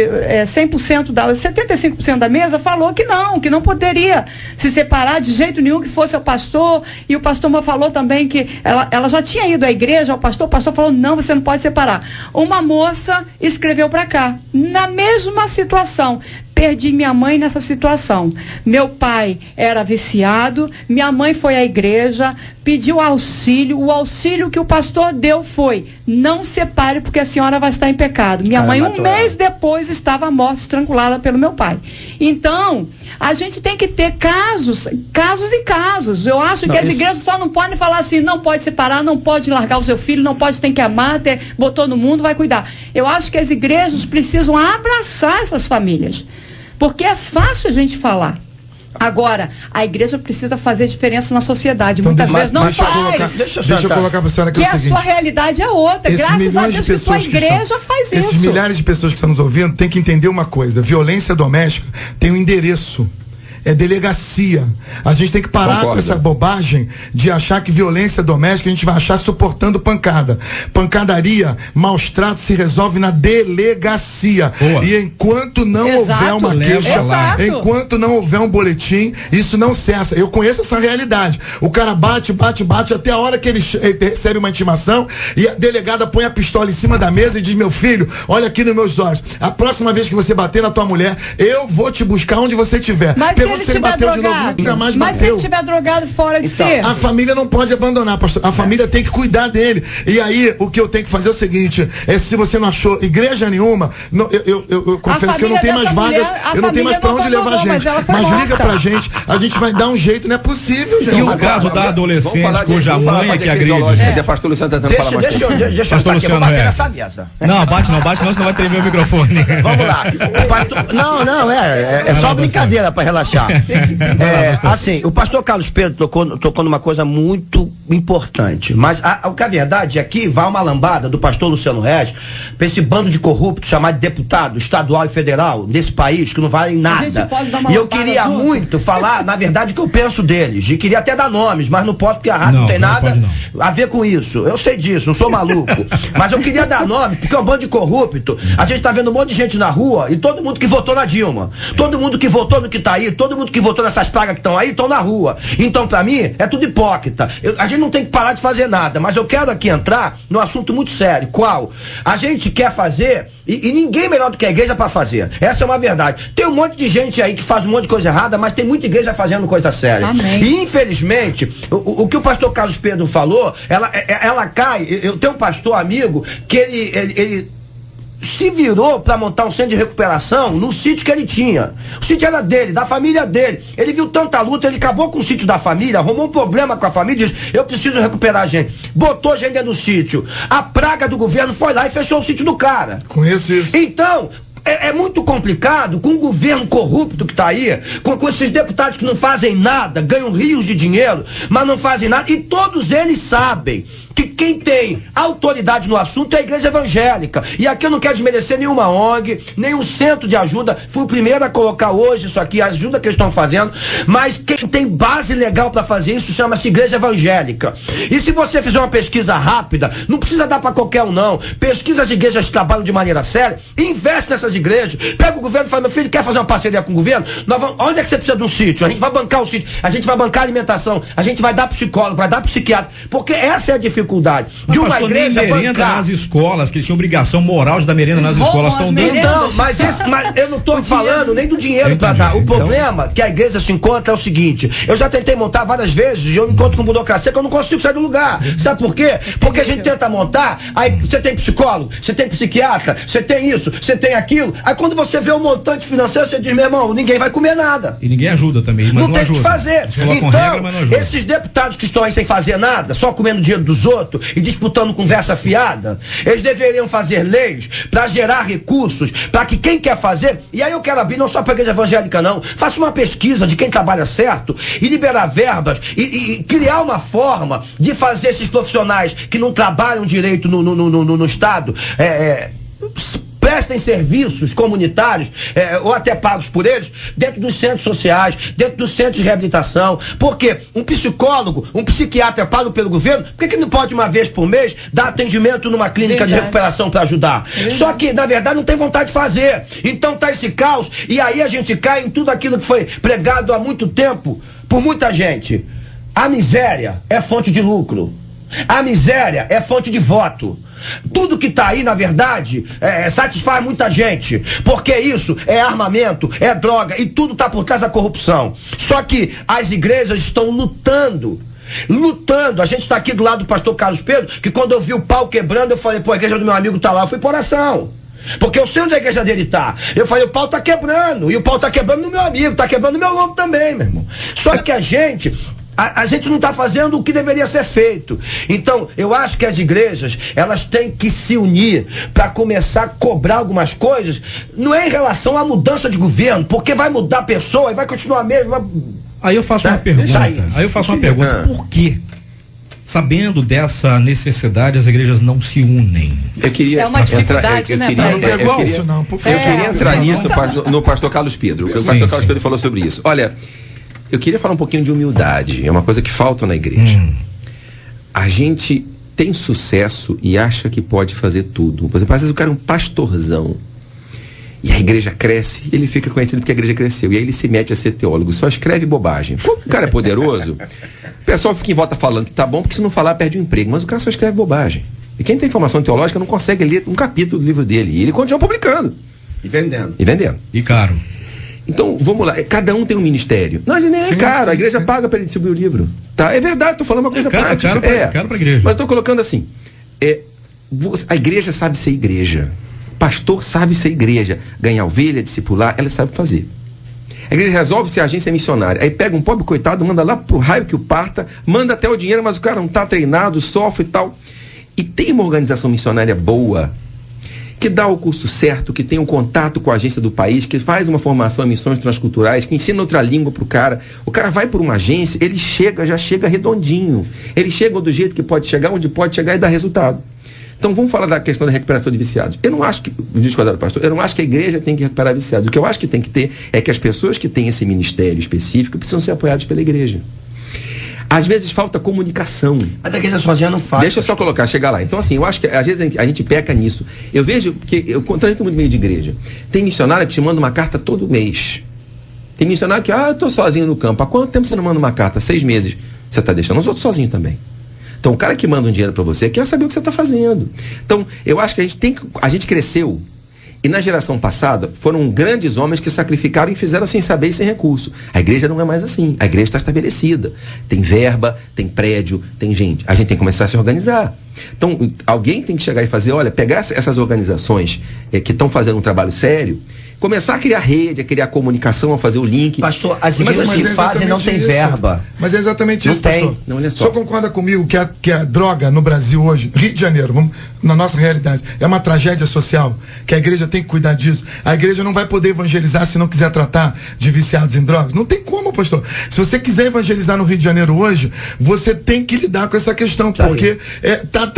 100%, 75% da mesa falou que não poderia se separar de jeito nenhum, que fosse o pastor, e o pastor falou também que ela já tinha ido à igreja, o pastor falou, não, você não pode separar. Uma moça escreveu para cá, na mesma situação. Perdi minha mãe nessa situação. Meu pai era viciado, minha mãe foi à igreja, pediu auxílio, o auxílio que o pastor deu foi, não separe porque a senhora vai estar em pecado. Minha mãe, um mês depois, estava morta, estrangulada pelo meu pai. Então, a gente tem que ter casos e casos. casos. Eu acho que as igrejas só não podem falar assim, não pode separar, não pode largar o seu filho, não pode, tem que amar, botou no mundo, vai cuidar. Eu acho que as igrejas precisam abraçar essas famílias, porque é fácil a gente falar. Agora, a igreja precisa fazer diferença na sociedade. Então, muitas vezes não deixa faz. Deixa eu colocar para a senhora que a sua realidade é outra. Graças a Deus que a sua igreja faz isso. Esses milhares de pessoas que estão nos ouvindo têm que entender uma coisa: violência doméstica tem um endereço. É delegacia. A gente tem que parar com essa bobagem de achar que violência doméstica a gente vai achar suportando pancada. Pancadaria, maus tratos se resolve na delegacia. Boa. E enquanto não houver uma queixa, enquanto não houver um boletim, isso não cessa. Eu conheço essa realidade. O cara bate até a hora que ele recebe uma intimação e a delegada põe a pistola em cima da mesa e diz: meu filho, olha aqui nos meus olhos. A próxima vez que você bater na tua mulher, eu vou te buscar onde você estiver. Se ele bateu de novo, nunca mais bateu. Mas se ele estiver drogado fora de si? A família não pode abandonar, pastor. A família tem que cuidar dele. E aí, o que eu tenho que fazer é o seguinte: se você não achou igreja nenhuma, eu confesso que eu não tenho mais vagas, eu não tenho mais pra onde levar a gente. Mas liga pra gente, a gente vai dar um jeito, não é possível, gente. E o caso da adolescente cuja mãe é que agride? Pastor Luciano tá tentando falar mais tempo. Deixa eu aqui, eu vou bater nessa mesa. Não, bate não, senão vai tremer o microfone. Vamos lá. É só brincadeira pra relaxar. Assim, o pastor Carlos Pedro tocou numa coisa muito importante, mas o que é verdade é que vai uma lambada do pastor Luciano Regis pra esse bando de corruptos chamado de deputado estadual e federal desse país que não valem nada. E eu queria muito falar, na verdade, o que eu penso deles, e queria até dar nomes, mas não posso porque a rádio não tem nada a ver com isso. Eu sei disso, não sou maluco, mas eu queria dar nome porque é um bando de corrupto. A gente tá vendo um monte de gente na rua e todo mundo que votou na Dilma, todo mundo que votou no que tá aí, todo mundo que votou nessas pragas que estão aí, estão na rua. Então, pra mim, é tudo hipócrita. A gente não tem que parar de fazer nada, mas eu quero aqui entrar num assunto muito sério. Qual? A gente quer fazer, e ninguém melhor do que a igreja pra fazer. Essa é uma verdade. Tem um monte de gente aí que faz um monte de coisa errada, mas tem muita igreja fazendo coisa séria. Amém. E, infelizmente, o que o pastor Carlos Pedro falou, ela cai. Eu tenho um pastor amigo que ele se virou para montar um centro de recuperação no sítio que ele tinha. O sítio era dele, da família dele. Ele viu tanta luta, ele acabou com o sítio da família, arrumou um problema com a família e disse: eu preciso recuperar a gente. Botou gente dentro do sítio. A praga do governo foi lá e fechou o sítio do cara. Conheço isso. Então, é muito complicado com o governo corrupto que está aí, com esses deputados que não fazem nada, ganham rios de dinheiro, mas não fazem nada, e todos eles sabem que quem tem autoridade no assunto é a igreja evangélica. E aqui eu não quero desmerecer nenhuma ONG, nenhum centro de ajuda. Fui o primeiro a colocar hoje isso aqui, a ajuda que eles estão fazendo. Mas quem tem base legal para fazer isso chama-se igreja evangélica. E se você fizer uma pesquisa rápida, não precisa dar para qualquer um não. Pesquisa as igrejas que trabalham de maneira séria, investe nessas igrejas. Pega o governo e fala: meu filho, quer fazer uma parceria com o governo? Onde é que você precisa de um sítio? A gente vai bancar o sítio, a gente vai bancar a alimentação, a gente vai dar psicólogo, vai dar psiquiatra. Porque essa é a dificuldade de uma igreja bancar nas escolas, que eles tinham obrigação moral de dar merenda nas escolas, estão dando. Então, mas eu não estou falando nem do dinheiro para dar. O problema que a igreja se encontra é o seguinte: eu já tentei montar várias vezes e eu me encontro com burocracia que eu não consigo sair do lugar. Sabe por quê? Porque a gente tenta montar, aí você tem psicólogo, você tem psiquiatra, você tem isso, você tem aquilo. Aí quando você vê o montante financeiro, você diz: meu irmão, ninguém vai comer nada. E ninguém ajuda também, mas não tem ajuda. Que fazer. Então, esses deputados que estão aí sem fazer nada, só comendo dinheiro dos outros e disputando conversa fiada, eles deveriam fazer leis para gerar recursos, para que quem quer fazer, e aí eu quero abrir não só para a igreja evangélica não, faça uma pesquisa de quem trabalha certo e liberar verbas e criar uma forma de fazer esses profissionais que não trabalham direito no Estado, prestem serviços comunitários, ou até pagos por eles, dentro dos centros sociais, dentro dos centros de reabilitação. Porque um psicólogo, um psiquiatra pago pelo governo, por que não pode uma vez por mês dar atendimento numa clínica de recuperação para ajudar? Só que, na verdade, não tem vontade de fazer. Então tá esse caos, e aí a gente cai em tudo aquilo que foi pregado há muito tempo por muita gente. A miséria é fonte de lucro. A miséria é fonte de voto. Tudo que está aí, na verdade, satisfaz muita gente, porque isso é armamento, é droga, e tudo está por trás da corrupção. Só que as igrejas estão lutando. A gente está aqui do lado do pastor Carlos Pedro, que quando eu vi o pau quebrando, eu falei: pô, a igreja do meu amigo está lá. Eu fui por oração, porque eu sei onde a igreja dele está. Eu falei: o pau está quebrando, e o pau está quebrando no meu amigo, está quebrando no meu lombo também, meu irmão. Só que a gente A gente não está fazendo o que deveria ser feito. Então, eu acho que as igrejas, elas têm que se unir para começar a cobrar algumas coisas. Não é em relação à mudança de governo, porque vai mudar a pessoa e vai continuar mesmo. Aí eu faço uma pergunta. Por quê? Sabendo dessa necessidade, as igrejas não se unem. Eu queria é uma dificuldade, eu queria entrar nisso no pastor Carlos Pedro. O pastor Carlos Pedro falou sobre isso. Olha, eu queria falar um pouquinho de humildade. É uma coisa que falta na igreja. A gente tem sucesso e acha que pode fazer tudo. Por exemplo, às vezes o cara é um pastorzão e a igreja cresce, ele fica conhecido porque a igreja cresceu. E aí ele se mete a ser teólogo, só escreve bobagem. Como o cara é poderoso, o pessoal fica em volta falando que tá bom, porque se não falar perde o emprego. Mas o cara só escreve bobagem. E quem tem formação teológica não consegue ler um capítulo do livro dele. E ele continua publicando. E vendendo. E caro. Então, vamos lá. Cada um tem um ministério. Não, nem é caro. A igreja paga para ele distribuir o livro. Tá? É verdade, tô falando uma coisa prática. Caro pra igreja. Mas tô colocando assim. A igreja sabe ser igreja. Pastor sabe ser igreja. Ganhar ovelha, discipular, ela sabe fazer. A igreja resolve ser agência missionária. Aí pega um pobre coitado, manda lá pro raio que o parta, manda até o dinheiro, mas o cara não tá treinado, sofre e tal. E tem uma organização missionária boa, que dá o curso certo, que tem um contato com a agência do país, que faz uma formação em missões transculturais, que ensina outra língua pro cara. O cara vai por uma agência, ele já chega redondinho. Ele chega do jeito que pode chegar, onde pode chegar e dá resultado. Então vamos falar da questão da recuperação de viciados. Eu não acho que, pastor, eu não acho que a igreja tem que recuperar viciados. O que eu acho que tem que ter é que as pessoas que têm esse ministério específico precisam ser apoiadas pela igreja. Às vezes falta comunicação. Mas a igreja sozinha não faz. Deixa eu só chegar lá. Então, assim, eu acho que às vezes a gente peca nisso. Eu vejo que eu transito muito meio de igreja. Tem missionário que te manda uma carta todo mês. Tem missionário que, eu tô sozinho no campo. Há quanto tempo você não manda uma carta? 6 meses. Você está deixando os outros sozinhos também. Então, o cara que manda um dinheiro para você quer saber o que você está fazendo. Então, eu acho que a gente cresceu. E na geração passada, foram grandes homens que sacrificaram e fizeram sem saber e sem recurso. A igreja não é mais assim. A igreja está estabelecida. Tem verba, tem prédio, tem gente. A gente tem que começar a se organizar. Então, alguém tem que chegar e fazer, pegar essas organizações que estão fazendo um trabalho sério, começar a criar rede, a criar comunicação, a fazer o link. Pastor, as igrejas que fazem não tem verba. Mas é exatamente isso, pastor. Não, olha só. O senhor concorda comigo que a droga no Brasil hoje, Rio de Janeiro, na nossa realidade, é uma tragédia social, que a igreja tem que cuidar disso. A igreja não vai poder evangelizar se não quiser tratar de viciados em drogas. Não tem como, pastor. Se você quiser evangelizar no Rio de Janeiro hoje, você tem que lidar com essa questão, porque tá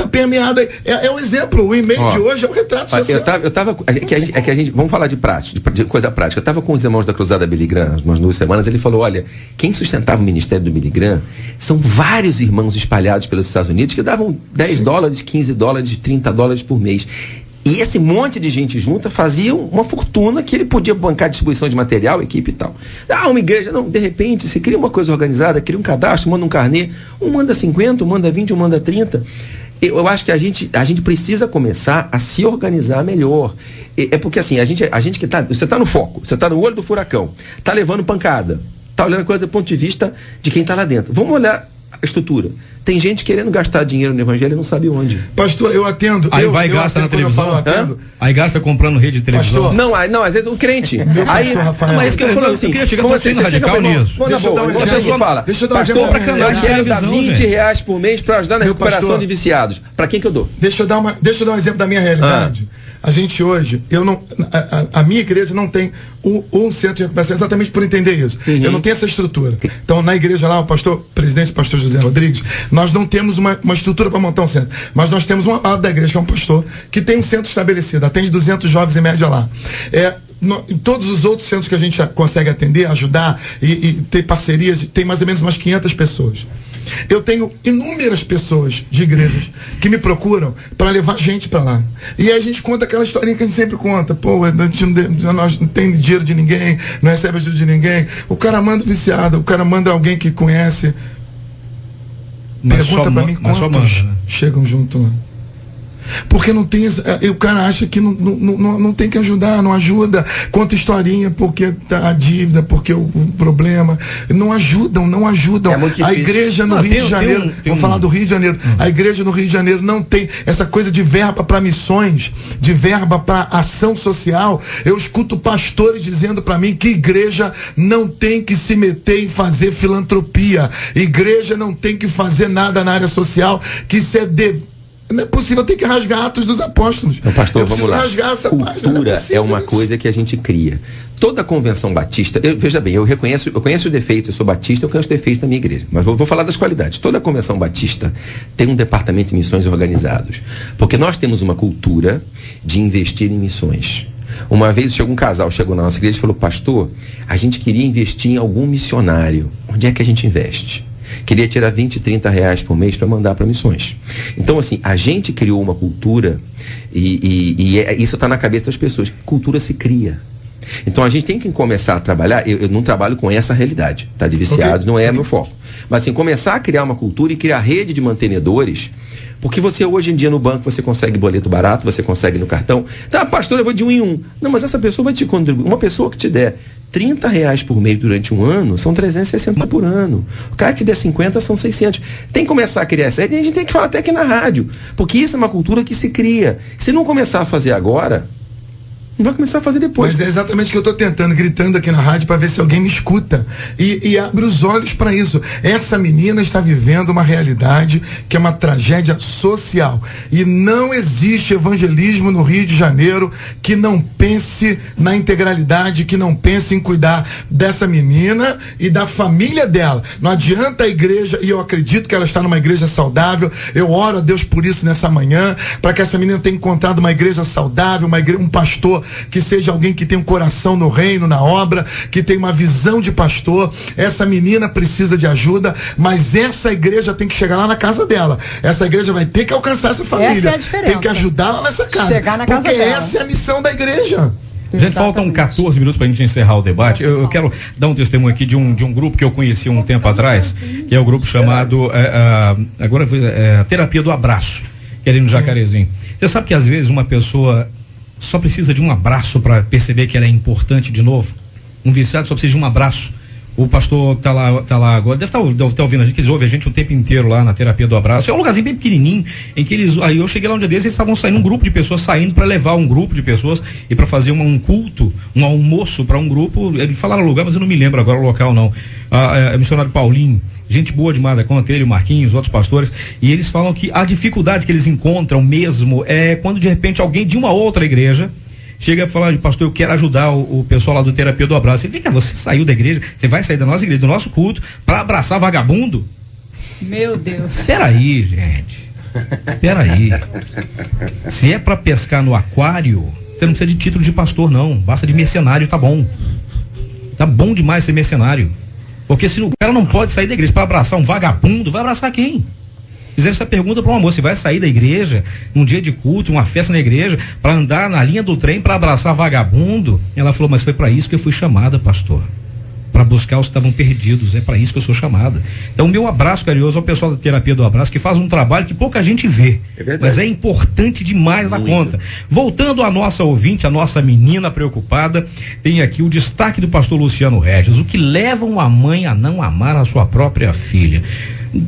permeada. É um exemplo. O e-mail de hoje é um retrato social. Vamos falar de prática, de coisa prática. Eu estava com os irmãos da Cruzada Billy Graham umas 2 semanas, ele falou, olha, quem sustentava o ministério do Billy Graham são vários irmãos espalhados pelos Estados Unidos que davam $10, $15, $30 por mês. E esse monte de gente junta fazia uma fortuna que ele podia bancar distribuição de material, equipe e tal. Uma igreja, não, de repente, você cria uma coisa organizada, cria um cadastro, manda um carnê, um manda 50, um manda 20, um manda 30. Eu acho que a gente precisa começar a se organizar melhor. É porque assim, a gente que você está no foco, você está no olho do furacão, está levando pancada, está olhando a coisa do ponto de vista de quem está lá dentro. Vamos olhar a estrutura. Tem gente querendo gastar dinheiro no evangelho e não sabe onde. Pastor, eu atendo. Aí vai gastar na televisão. Aí gasta comprando rede de televisão. Pastor, não, às vezes o crente. Aí, Rafael, mas isso que eu falo assim, eu queria chegar você radical nisso. Deixa eu dar um exemplo. Deixa eu dar um exemplo para canal. Eu quero dar R$20 por mês para ajudar na recuperação de viciados. Para quem que eu dou? Deixa eu dar um exemplo da minha realidade. A gente hoje, a minha igreja não tem um centro de recuperação, exatamente por entender isso. Eu não tenho essa estrutura. Então, na igreja lá, o presidente, pastor José Rodrigues, nós não temos uma estrutura para montar um centro. Mas nós temos um lado da igreja, que é um pastor, que tem um centro estabelecido, atende 200 jovens em média lá. Em todos os outros centros que a gente consegue atender, ajudar e ter parcerias, tem mais ou menos umas 500 pessoas. Eu tenho inúmeras pessoas de igrejas que me procuram para levar gente para lá. E aí a gente conta aquela historinha que a gente sempre conta. Pô, nós não tem dinheiro de ninguém, não recebe ajuda de ninguém. O cara manda viciado, o cara manda alguém que conhece. Pergunta para mim quantos chegam junto lá. Porque não tem, o cara acha que não tem que ajudar, não ajuda, conta historinha porque a dívida, porque o problema, não ajudam. É muito difícil. A igreja no Rio de Janeiro, vou falar do Rio de Janeiro, a igreja no Rio de Janeiro não tem essa coisa de verba para missões, de verba para ação social. Eu escuto pastores dizendo para mim que igreja não tem que se meter em fazer filantropia, igreja não tem que fazer nada na área social, que isso não é possível, tem que rasgar Atos dos Apóstolos. Então, pastor, vamos lá. Rasgar essa Cultura é uma coisa que a gente cria. Toda a convenção batista, veja bem, eu conheço os defeitos, eu sou batista, eu conheço os defeitos da minha igreja, mas vou falar das qualidades. Toda a convenção batista tem um departamento de missões organizados, porque nós temos uma cultura de investir em missões. Uma vez um casal chegou na nossa igreja e falou: pastor, a gente queria investir em algum missionário. Onde é que a gente investe? Queria tirar 20, 30 reais por mês para mandar para missões. Então, assim, a gente criou uma cultura e isso está na cabeça das pessoas. Cultura se cria. Então, a gente tem que começar a trabalhar. Eu não trabalho com essa realidade, tá? De viciados, não é meu foco. Mas, assim, começar a criar uma cultura e criar rede de mantenedores. Porque você hoje em dia no banco você consegue boleto barato, você consegue no cartão. Tá, pastor, eu vou de 1 em 1. Não, mas essa pessoa vai te contribuir. Uma pessoa que te der 30 reais por mês durante um ano, são 360 por ano. O cara que te der 50 são 600. Tem que começar a criar essa rede, e a gente tem que falar até aqui na rádio. Porque isso é uma cultura que se cria. Se não começar a fazer agora, não vai começar a fazer depois. Mas é exatamente o que eu estou tentando, gritando aqui na rádio para ver se alguém me escuta e abre os olhos para isso. Essa menina está vivendo uma realidade que é uma tragédia social e não existe evangelismo no Rio de Janeiro que não pense na integralidade, que não pense em cuidar dessa menina e da família dela. Não adianta a igreja, e eu acredito que ela está numa igreja saudável, eu oro a Deus por isso nessa manhã, para que essa menina tenha encontrado uma igreja saudável, um pastor que seja alguém que tenha um coração no reino, na obra, que tenha uma visão de pastor. Essa menina precisa de ajuda, mas essa igreja tem que chegar lá na casa dela. Essa igreja vai ter que alcançar essa família. Essa é a diferença. Tem que ajudá-la nessa casa. Chegar na casa porque dela. Essa é a missão da igreja. Gente, faltam 14 minutos para a gente encerrar o debate. Eu quero dar um testemunho aqui de um grupo que eu conheci um tempo atrás, que é o grupo chamado Terapia do Abraço, que é ali no Jacarezinho. Você sabe que às vezes uma pessoa só precisa de um abraço para perceber que ela é importante de novo? Um viciado só precisa de um abraço. O pastor tá lá agora, deve estar ouvindo a gente, que eles ouvem a gente o tempo inteiro lá na Terapia do Abraço. É um lugarzinho bem pequenininho, em que aí eu cheguei lá um dia desses, eles estavam saindo, um grupo de pessoas saindo para levar um grupo de pessoas e para fazer um culto, um almoço para um grupo. Eles falaram o lugar, mas eu não me lembro agora o local não. Missionário Paulinho, gente boa demais da conta, ele, o Marquinhos, outros pastores, e eles falam que a dificuldade que eles encontram mesmo é quando de repente alguém de uma outra igreja chega a falar: pastor, eu quero ajudar o pessoal lá do Terapia do Abraço. Ele vem cá, você saiu da igreja, você vai sair da nossa igreja, do nosso culto, para abraçar vagabundo? Meu Deus. Peraí, gente. Peraí. Se é para pescar no aquário, você não precisa de título de pastor, não. Basta de mercenário, tá bom. Tá bom demais ser mercenário. Porque se o cara não pode sair da igreja para abraçar um vagabundo, vai abraçar quem? Fizeram essa pergunta para uma moça: você vai sair da igreja num dia de culto, uma festa na igreja, para andar na linha do trem para abraçar vagabundo? Ela falou: mas foi para isso que eu fui chamada, pastor, para buscar os que estavam perdidos. É para isso que eu sou chamada. Então, meu abraço carinhoso ao pessoal da Terapia do Abraço, que faz um trabalho que pouca gente vê, mas é importante demais na conta. Voltando à nossa ouvinte, a nossa menina preocupada, tem aqui o destaque do pastor Luciano Regis: o que leva uma mãe a não amar a sua própria filha.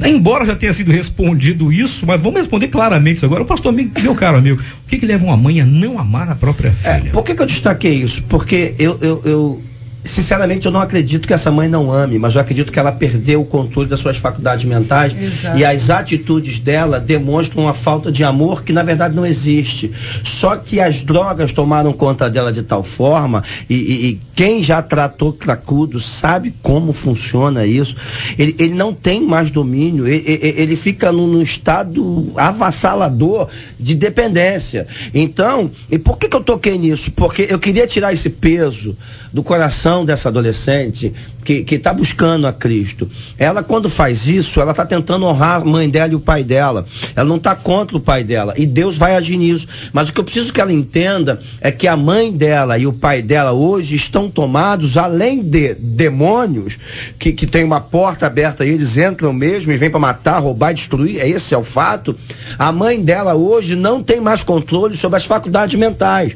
Embora já tenha sido respondido isso, mas vamos responder claramente isso agora. O pastor, meu caro amigo, o que leva uma mãe a não amar a própria filha? Por que eu destaquei isso? Porque eu sinceramente, eu não acredito que essa mãe não ame, mas eu acredito que ela perdeu o controle das suas faculdades mentais. Exato. E as atitudes dela demonstram uma falta de amor que na verdade não existe. Só que as drogas tomaram conta dela de tal forma, e quem já tratou cracudo sabe como funciona isso. Ele não tem mais domínio, ele fica num estado avassalador de dependência. Então, e por que eu toquei nisso? Porque eu queria tirar esse peso do coração dessa adolescente que está buscando a Cristo, ela quando faz isso, ela está tentando honrar a mãe dela e o pai dela. Ela não está contra o pai dela. E Deus vai agir nisso. Mas o que eu preciso que ela entenda é que a mãe dela e o pai dela hoje estão tomados, além de demônios, que tem uma porta aberta aí, eles entram mesmo e vêm para matar, roubar e destruir. Esse é o fato. A mãe dela hoje não tem mais controle sobre as faculdades mentais.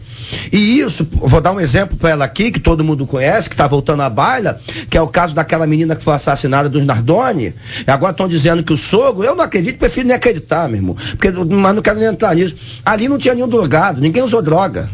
E isso, vou dar um exemplo para ela aqui, que todo mundo conhece, que está voltando à baila, que é o caso daquela menina que foi assassinada dos Nardoni. E agora estão dizendo que o sogro, eu não acredito, prefiro nem acreditar, meu irmão, mas não quero nem entrar nisso. Ali não tinha nenhum drogado, ninguém usou droga.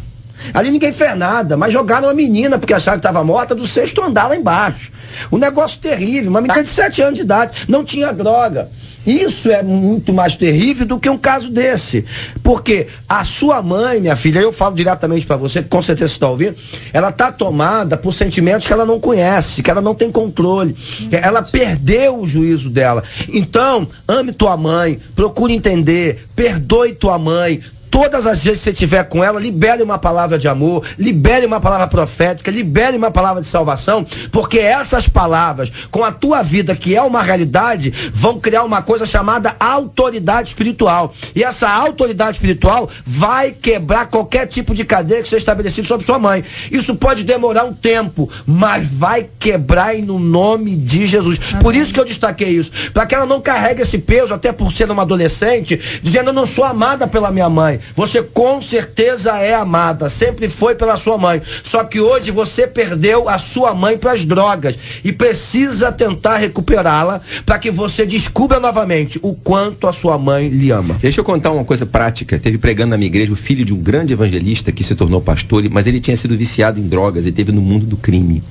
Ali ninguém fez nada, mas jogaram a menina, porque acharam que estava morta, do 6º andar lá embaixo. Um negócio terrível, uma menina de 7 anos de idade, não tinha droga. Isso é muito mais terrível do que um caso desse. Porque a sua mãe, minha filha, eu falo diretamente para você, que com certeza você está ouvindo, ela está tomada por sentimentos que ela não conhece, que ela não tem controle. Ela perdeu o juízo dela. Então, ame tua mãe, procure entender, perdoe tua mãe. Todas as vezes que você estiver com ela, libere uma palavra de amor, libere uma palavra profética, libere uma palavra de salvação, porque essas palavras, com a tua vida, que é uma realidade, vão criar uma coisa chamada autoridade espiritual. E essa autoridade espiritual vai quebrar qualquer tipo de cadeia que seja estabelecido sobre sua mãe. Isso pode demorar um tempo, mas vai quebrar no nome de Jesus. Amém. Por isso que eu destaquei isso, para que ela não carregue esse peso, até por ser uma adolescente, dizendo: eu não sou amada pela minha mãe. Você com certeza é amada, sempre foi pela sua mãe, só que hoje você perdeu a sua mãe para as drogas e precisa tentar recuperá-la para que você descubra novamente o quanto a sua mãe lhe ama. Deixa eu contar uma coisa prática. Teve pregando na minha igreja o filho de um grande evangelista que se tornou pastor, mas ele tinha sido viciado em drogas, ele esteve no mundo do crime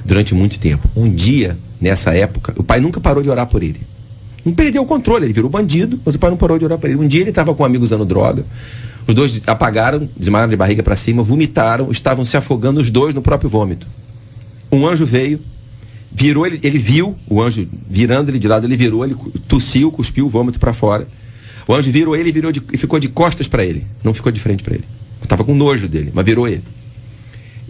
durante muito tempo. Um dia, nessa época, o pai nunca parou de orar por ele. Não perdeu o controle, ele virou bandido, mas o pai não parou de orar por ele. Um dia ele estava com um amigo usando droga, os dois apagaram, desmaiaram de barriga para cima, vomitaram, estavam se afogando os dois no próprio vômito. Um anjo veio, virou ele viu o anjo virando ele de lado, ele virou, ele tossiu, cuspiu o vômito para fora. O anjo virou ele e ficou de costas para ele, não ficou de frente para ele. Estava com nojo dele, mas virou ele.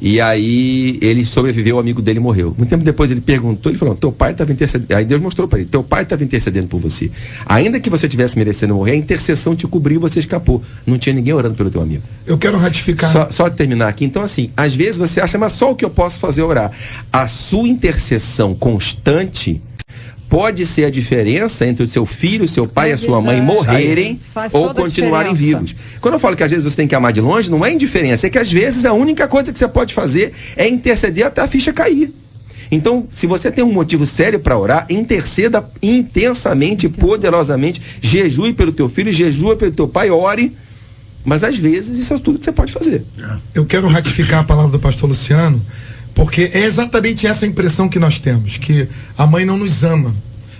E aí ele sobreviveu, o amigo dele morreu. Muito tempo depois ele perguntou, ele falou: teu pai estava intercedendo. Aí Deus mostrou para ele: teu pai estava intercedendo por você. Ainda que você tivesse merecendo morrer, a intercessão te cobriu e você escapou. Não tinha ninguém orando pelo teu amigo. Eu quero ratificar. Só terminar aqui. Então, assim, às vezes você acha, mas só o que eu posso fazer é orar. A sua intercessão constante pode ser a diferença entre o seu filho, o seu pai e a sua mãe morrerem ou continuarem vivos. Quando eu falo que às vezes você tem que amar de longe, não é indiferença, é que às vezes a única coisa que você pode fazer é interceder até a ficha cair. Então, se você tem um motivo sério para orar, interceda intensamente, poderosamente, jejue pelo teu filho, jejue pelo teu pai, ore, mas às vezes isso é tudo que você pode fazer. Eu quero ratificar a palavra do pastor Luciano, porque é exatamente essa impressão que nós temos, que a mãe não nos ama,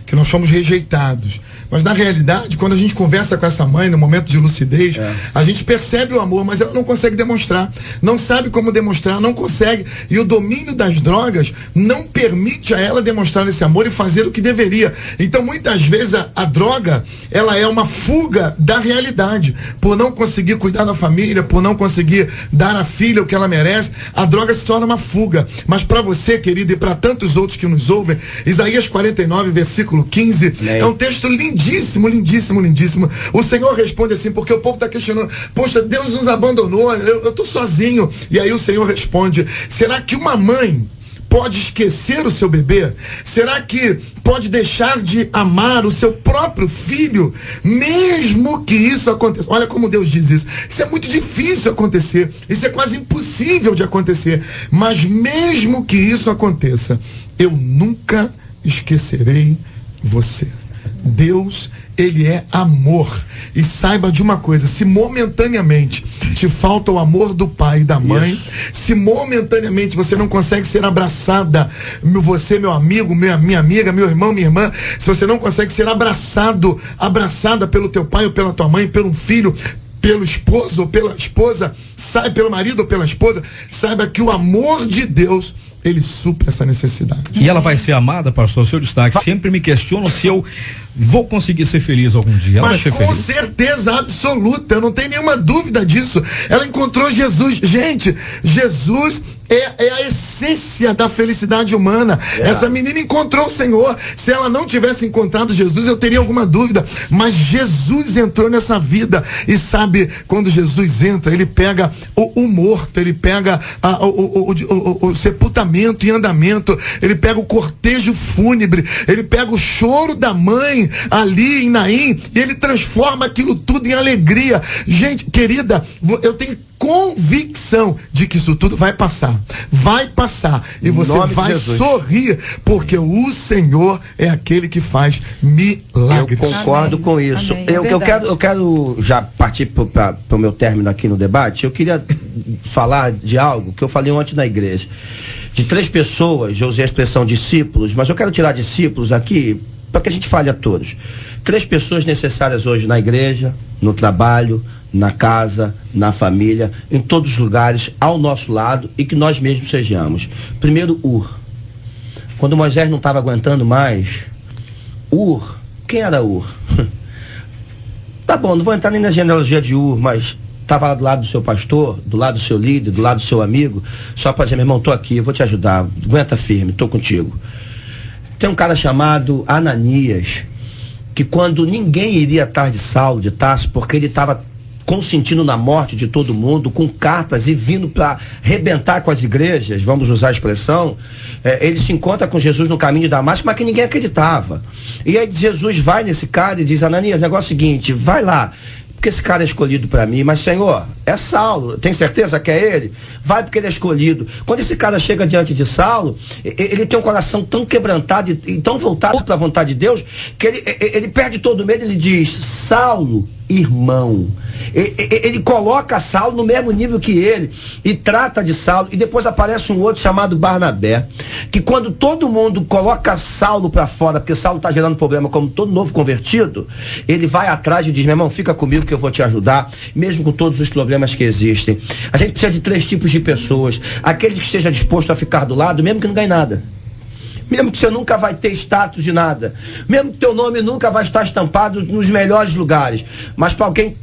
que nós fomos rejeitados. Mas na realidade, quando a gente conversa com essa mãe no momento de lucidez, a gente percebe o amor, mas ela não consegue demonstrar, não sabe como demonstrar, não consegue. E o domínio das drogas não permite a ela demonstrar esse amor e fazer o que deveria. Então muitas vezes a droga, ela é uma fuga da realidade. Por não conseguir cuidar da família, por não conseguir dar à filha o que ela merece, a droga se torna uma fuga. Mas para você, querido, e para tantos outros que nos ouvem, Isaías 49, versículo 15, é um texto lindíssimo, lindíssimo, lindíssimo. O Senhor responde assim, porque o povo está questionando: poxa, Deus nos abandonou, eu estou sozinho. E aí o Senhor responde: será que uma mãe pode esquecer o seu bebê? Será que pode deixar de amar o seu próprio filho, mesmo que isso aconteça? Olha como Deus diz isso. Isso é muito difícil acontecer, isso é quase impossível de acontecer, mas mesmo que isso aconteça, eu nunca esquecerei você. Deus, ele é amor. E saiba de uma coisa: se momentaneamente te falta o amor do pai e da mãe, se momentaneamente você não consegue ser abraçada, você, meu amigo, minha amiga, meu irmão, minha irmã, se você não consegue ser abraçada pelo teu pai ou pela tua mãe, pelo filho, pelo esposo ou pela esposa, pelo marido ou pela esposa, saiba que o amor de Deus, ele supre essa necessidade. E ela vai ser amada, pastor? Seu destaque. Sempre me questionam se eu vou conseguir ser feliz algum dia. Ela vai ser com feliz. certeza absoluta, eu não tenho nenhuma dúvida disso. Ela encontrou Jesus. Gente, Jesus é a essência da felicidade humana. Essa menina encontrou o Senhor. Se ela não tivesse encontrado Jesus, eu teria alguma dúvida. Mas Jesus entrou nessa vida. E sabe, quando Jesus entra, ele pega o morto, ele pega o sepultamento em andamento, ele pega o cortejo fúnebre, ele pega o choro da mãe ali em Naim, e ele transforma aquilo tudo em alegria. Gente, querida, eu tenho convicção de que isso tudo vai passar. Vai passar. E você vai sorrir, porque o Senhor é aquele que faz milagres. Eu concordo com isso. Eu quero já partir para o meu término aqui no debate. Eu queria falar de algo que eu falei ontem na igreja. De 3 pessoas, eu usei a expressão discípulos, mas eu quero tirar discípulos aqui para que a gente fale a todos. 3 pessoas necessárias hoje na igreja, no trabalho, na casa, na família, em todos os lugares, ao nosso lado, e que nós mesmos sejamos. Primeiro, Ur. Quando Moisés não estava aguentando mais, Ur, quem era Ur? Tá bom, não vou entrar nem na genealogia de Ur, mas estava lá do lado do seu pastor, do lado do seu líder, do lado do seu amigo, só para dizer, meu irmão, estou aqui, eu vou te ajudar, aguenta firme, estou contigo. Tem um cara chamado Ananias, que quando ninguém iria atrás de Saulo de Tarso, porque ele estava consentindo na morte de todo mundo, com cartas e vindo para arrebentar com as igrejas, vamos usar a expressão, ele se encontra com Jesus no caminho de Damasco, mas que ninguém acreditava. E aí Jesus vai nesse cara e diz, Ananias, o negócio é o seguinte, vai lá, porque esse cara é escolhido para mim, mas Senhor, é Saulo, tem certeza que é ele? Vai porque ele é escolhido. Quando esse cara chega diante de Saulo, ele tem um coração tão quebrantado e tão voltado para a vontade de Deus, que ele perde todo o medo, ele diz, Saulo, irmão. Ele coloca Saulo no mesmo nível que ele e trata de Saulo, e depois aparece um outro chamado Barnabé, que quando todo mundo coloca Saulo para fora, porque Saulo está gerando problema como todo novo convertido, ele vai atrás e diz, meu irmão, fica comigo que eu vou te ajudar, mesmo com todos os problemas que existem. A gente precisa de 3 tipos de pessoas: aquele que esteja disposto a ficar do lado, mesmo que não ganhe nada, mesmo que você nunca vai ter status de nada, mesmo que teu nome nunca vai estar estampado nos melhores lugares, mas para alguém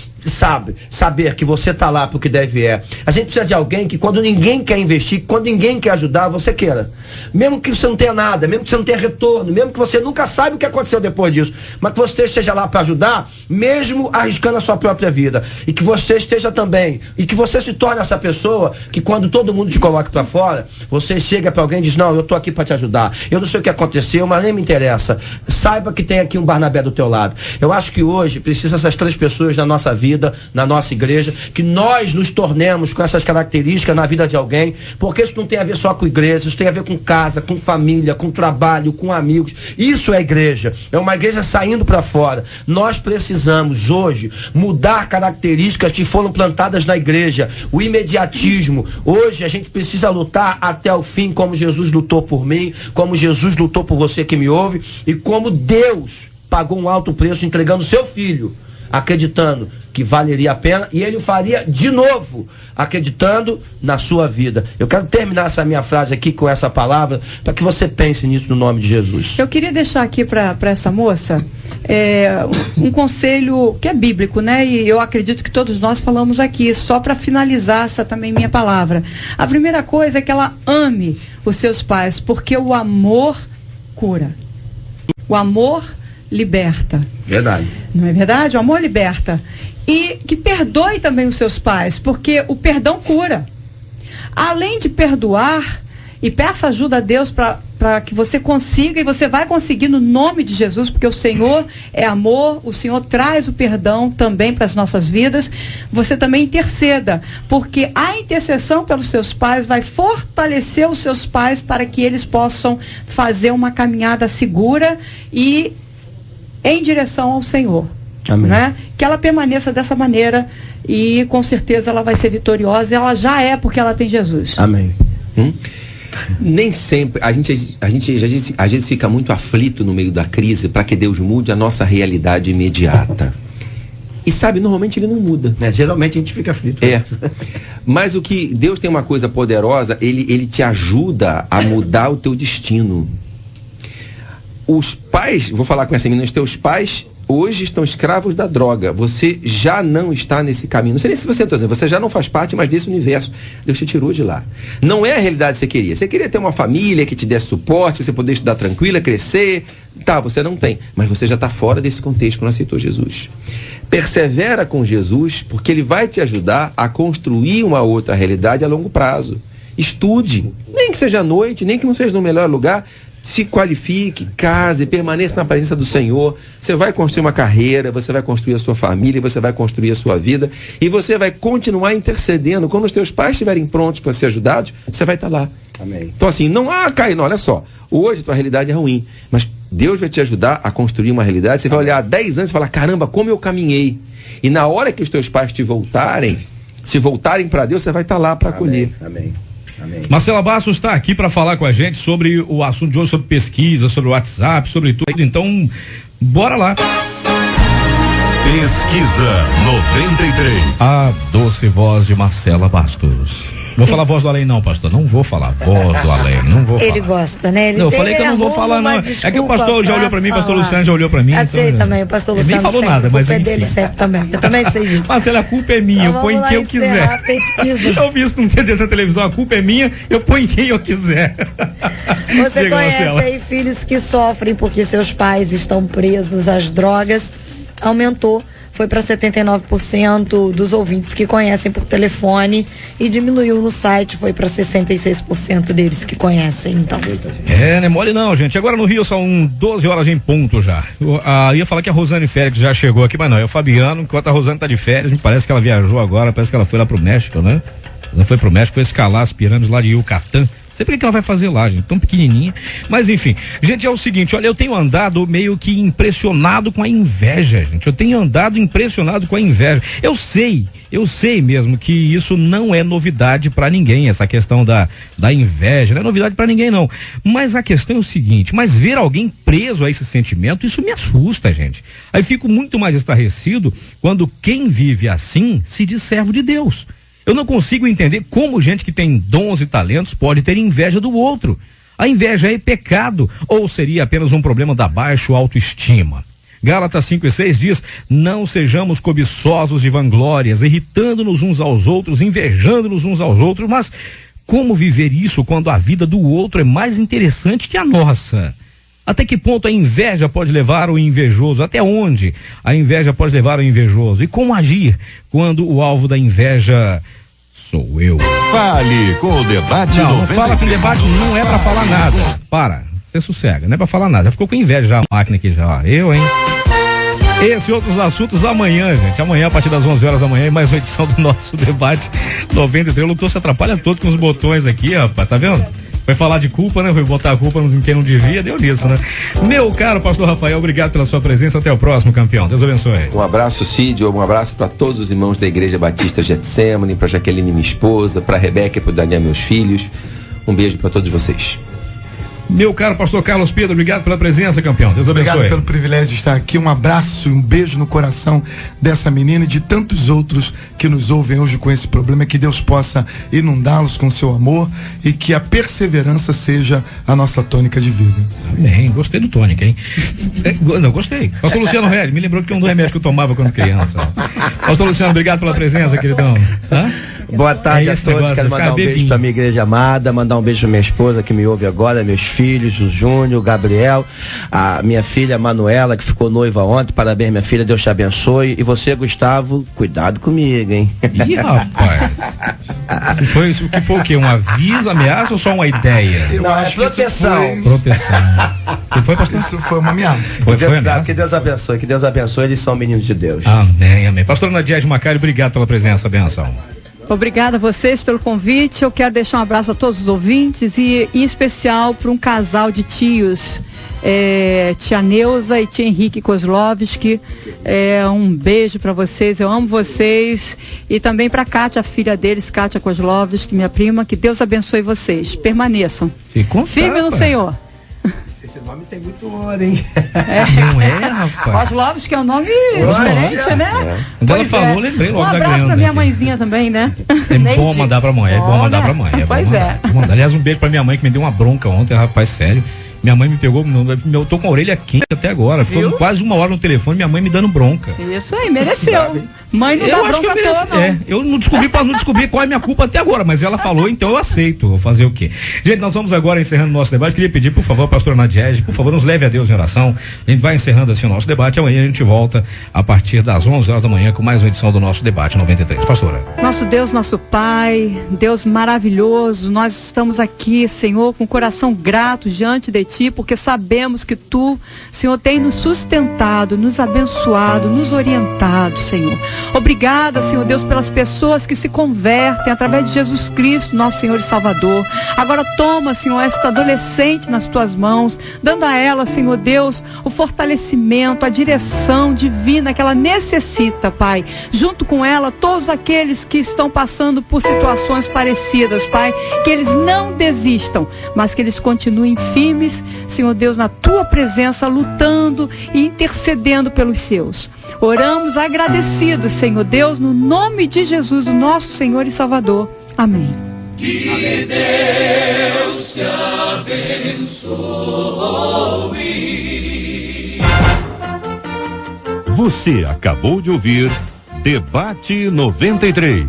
saber que você está lá porque deve é. A gente precisa de alguém que quando ninguém quer investir, quando ninguém quer ajudar, você queira. Mesmo que você não tenha nada, mesmo que você não tenha retorno, mesmo que você nunca saiba o que aconteceu depois disso, mas que você esteja lá para ajudar, mesmo arriscando a sua própria vida. E que você esteja também, e que você se torne essa pessoa que quando todo mundo te coloca para fora, você chega para alguém e diz, não, eu tô aqui para te ajudar. Eu não sei o que aconteceu, mas nem me interessa. Saiba que tem aqui um Barnabé do teu lado. Eu acho que hoje precisa essas 3 pessoas na nossa vida, na nossa igreja, que nós nos tornemos com essas características na vida de alguém, porque isso não tem a ver só com igreja, isso tem a ver com casa, com família, com trabalho, com amigos. Isso é igreja, é uma igreja saindo para fora. Nós precisamos hoje mudar características que foram plantadas na igreja, o imediatismo. Hoje a gente precisa lutar até o fim, como Jesus lutou por mim, como Jesus lutou por você que me ouve, e como Deus pagou um alto preço entregando seu filho, acreditando que valeria a pena, e ele o faria de novo, acreditando na sua vida. Eu quero terminar essa minha frase aqui com essa palavra, para que você pense nisso no nome de Jesus. Eu queria deixar aqui para essa moça um conselho que é bíblico, né? E eu acredito que todos nós falamos aqui, só para finalizar essa também minha palavra. A primeira coisa é que ela ame os seus pais, porque o amor cura. O amor liberta. Verdade. Não é verdade? O amor liberta. E que perdoe também os seus pais, porque o perdão cura. Além de perdoar, e peça ajuda a Deus para que você consiga, e você vai conseguir no nome de Jesus, porque o Senhor é amor, o Senhor traz o perdão também para as nossas vidas. Você também interceda, porque a intercessão pelos seus pais vai fortalecer os seus pais para que eles possam fazer uma caminhada segura e em direção ao Senhor. Amém. Né? Que ela permaneça dessa maneira, e com certeza ela vai ser vitoriosa. Ela já é, porque ela tem Jesus. Amém. Nem sempre, a gente às vezes fica muito aflito no meio da crise para que Deus mude a nossa realidade imediata. E sabe, normalmente ele não muda. Geralmente a gente fica aflito. Mas o que Deus tem uma coisa poderosa, ele te ajuda a mudar o teu destino. os pais, vou falar com essa menina, os teus pais hoje estão escravos da droga. Você já não está nesse caminho. Não sei nem se você está dizendo, você já não faz parte mais desse universo. Deus te tirou de lá. Não é a realidade que você queria. Você queria ter uma família que te desse suporte, você poder estudar tranquila, crescer. Tá, você não tem. Mas você já está fora desse contexto quando aceitou Jesus. Persevera com Jesus, porque ele vai te ajudar a construir uma outra realidade a longo prazo. Estude. Nem que seja à noite, nem que não seja no melhor lugar. Se qualifique, case, permaneça na presença do Senhor. Você vai construir uma carreira, você vai construir a sua família, você vai construir a sua vida e você vai continuar intercedendo. Quando os teus pais estiverem prontos para ser ajudados, você vai estar lá. Amém. Então assim, não Caíno, olha só, hoje a tua realidade é ruim, mas Deus vai te ajudar a construir uma realidade. Você vai olhar há 10 anos e falar, caramba, como eu caminhei. E na hora que os teus pais se voltarem para Deus, você vai estar lá para acolher. Amém. Amém. Marcela Bastos está aqui para falar com a gente sobre o assunto de hoje, sobre pesquisa, sobre o WhatsApp, sobre tudo. Então, bora lá. Pesquisa 93. A doce voz de Marcela Bastos. Vou falar voz do além não, pastor. Não vou falar voz do além. Não vou falar. Ele gosta, né? Eu falei que eu não vou falar, não. É que o pastor já olhou para mim, o pastor Luciano já olhou para mim. Eu sei também, o pastor Luciano. Nem falou nada, mas a culpa é dele sempre também. Eu também sei disso. Marcela, a culpa é minha, eu ponho em quem eu quiser. Eu vi isso num dia dessa televisão, a culpa é minha, eu ponho em quem eu quiser. Você conhece aí filhos que sofrem porque seus pais estão presos às drogas? Aumentou. Foi para 79% dos ouvintes que conhecem por telefone e diminuiu no site, foi para 66% deles que conhecem, então. Não é mole não, gente. Agora no Rio são 12 horas em ponto já. Ia falar que a Rosane Félix já chegou aqui, mas não, é o Fabiano, enquanto a Rosane tá de férias, me parece que ela viajou agora, parece que ela foi lá pro México, né? Ela foi pro México, foi escalar as pirâmides lá de Yucatán. Sei por que ela vai fazer lá, gente, tão pequenininha. Mas enfim, gente, é o seguinte, olha, eu tenho andado meio que impressionado com a inveja, gente. Eu tenho andado impressionado com a inveja. Eu sei mesmo que isso não é novidade pra ninguém, essa questão da inveja, não é novidade pra ninguém não. Mas a questão é o seguinte, mas ver alguém preso a esse sentimento, isso me assusta, gente. Aí fico muito mais estarrecido quando quem vive assim se diz servo de Deus. Eu não consigo entender como gente que tem dons e talentos pode ter inveja do outro. A inveja é pecado ou seria apenas um problema da baixa autoestima? Gálatas 5:6 diz, não sejamos cobiçosos de vanglórias, irritando-nos uns aos outros, invejando-nos uns aos outros, mas como viver isso quando a vida do outro é mais interessante que a nossa? Até que ponto a inveja pode levar o invejoso? Até onde a inveja pode levar o invejoso? E como agir quando o alvo da inveja sou eu? Fale com o debate. Não fala que o debate não é pra falar nada. Para, você sossega, não é pra falar nada. Já ficou com inveja já a máquina aqui já. Eu, hein? Esse e outros assuntos amanhã, gente. Amanhã, a partir das 11 horas da manhã, mais uma edição do nosso debate 93. O Lucas se atrapalha todo com os botões aqui, rapaz, tá vendo? Foi falar de culpa, né? Foi botar a culpa em quem não devia, deu nisso, né? Meu caro pastor Rafael, obrigado pela sua presença. Até o próximo, campeão. Deus abençoe. Um abraço, Cid. Um abraço para todos os irmãos da Igreja Batista Getsemane, para Jaqueline, minha esposa, para Rebeca e para Daniel, meus filhos. Um beijo para todos vocês. Meu caro pastor Carlos Pedro, obrigado pela presença, campeão. Deus abençoe. Obrigado pelo privilégio de estar aqui. Um abraço e um beijo no coração dessa menina e de tantos outros que nos ouvem hoje com esse problema. Que Deus possa inundá-los com seu amor e que a perseverança seja a nossa tônica de vida. Amém. Gostei do tônica, hein? Não, gostei. Pastor Luciano Reis, me lembrou que um remédio que eu tomava quando criança. Pastor Luciano, obrigado pela presença, queridão. Boa tarde a todos. Quero mandar um beijo pra minha igreja amada, mandar um beijo pra minha esposa que me ouve agora, meus filhos, o Júnior, o Gabriel, a minha filha Manuela, que ficou noiva ontem. Parabéns, minha filha, Deus te abençoe. E você, Gustavo, cuidado comigo, hein? Ih, rapaz. O que foi o quê? Um aviso, ameaça ou só uma ideia? Não, é proteção. Proteção. Que foi, pastor? Isso foi uma ameaça. Foi ameaça? Que Deus abençoe, eles são meninos de Deus. Amém, amém. Pastor Nadiege Macari, obrigado pela presença, benção. Obrigada a vocês pelo convite. Eu quero deixar um abraço a todos os ouvintes e em especial para um casal de tios, tia Neuza e tia Henrique Kozlovski. Um beijo para vocês, eu amo vocês. E também para Kátia, a filha deles, Kátia Kozlovski, minha prima. Que Deus abençoe vocês. Permaneçam. Firme no Senhor. Esse nome tem muito ouro, hein? Não é, rapaz? Kozlovski é um nome diferente, né? Quando ela falou, lembrei logo da grande. Um abraço pra minha mãezinha também, né? É bom mandar pra mãe, Pois é. Aliás, um beijo pra minha mãe que me deu uma bronca ontem, rapaz, sério. Minha mãe me pegou, eu tô com a orelha quente até agora. Ficou quase 1 hora no telefone, minha mãe me dando bronca. Isso aí, mereceu. Mãe não dá bronca à toa, não. Eu não descobri qual é a minha culpa até agora, mas ela falou, então eu aceito. Vou fazer o quê? Gente, nós vamos agora encerrando o nosso debate. Queria pedir, por favor, pastora Nadiege, por favor, nos leve a Deus em oração. A gente vai encerrando assim o nosso debate. Amanhã a gente volta a partir das 11 horas da manhã com mais uma edição do nosso debate 93. Pastora. Nosso Deus, nosso Pai, Deus maravilhoso, nós estamos aqui, Senhor, com o coração grato diante de Ti, porque sabemos que Tu, Senhor, tem nos sustentado, nos abençoado, nos orientado, Senhor. Obrigada, Senhor Deus, pelas pessoas que se convertem através de Jesus Cristo, nosso Senhor e Salvador. Agora toma, Senhor, esta adolescente nas Tuas mãos, dando a ela, Senhor Deus, o fortalecimento, a direção divina que ela necessita, Pai. Junto com ela, todos aqueles que estão passando por situações parecidas, Pai, que eles não desistam, mas que eles continuem firmes, Senhor Deus, na Tua presença, lutando e intercedendo pelos seus. Oramos agradecidos, Senhor Deus, no nome de Jesus, o nosso Senhor e Salvador. Amém. Que Deus te abençoe. Você acabou de ouvir Debate 93.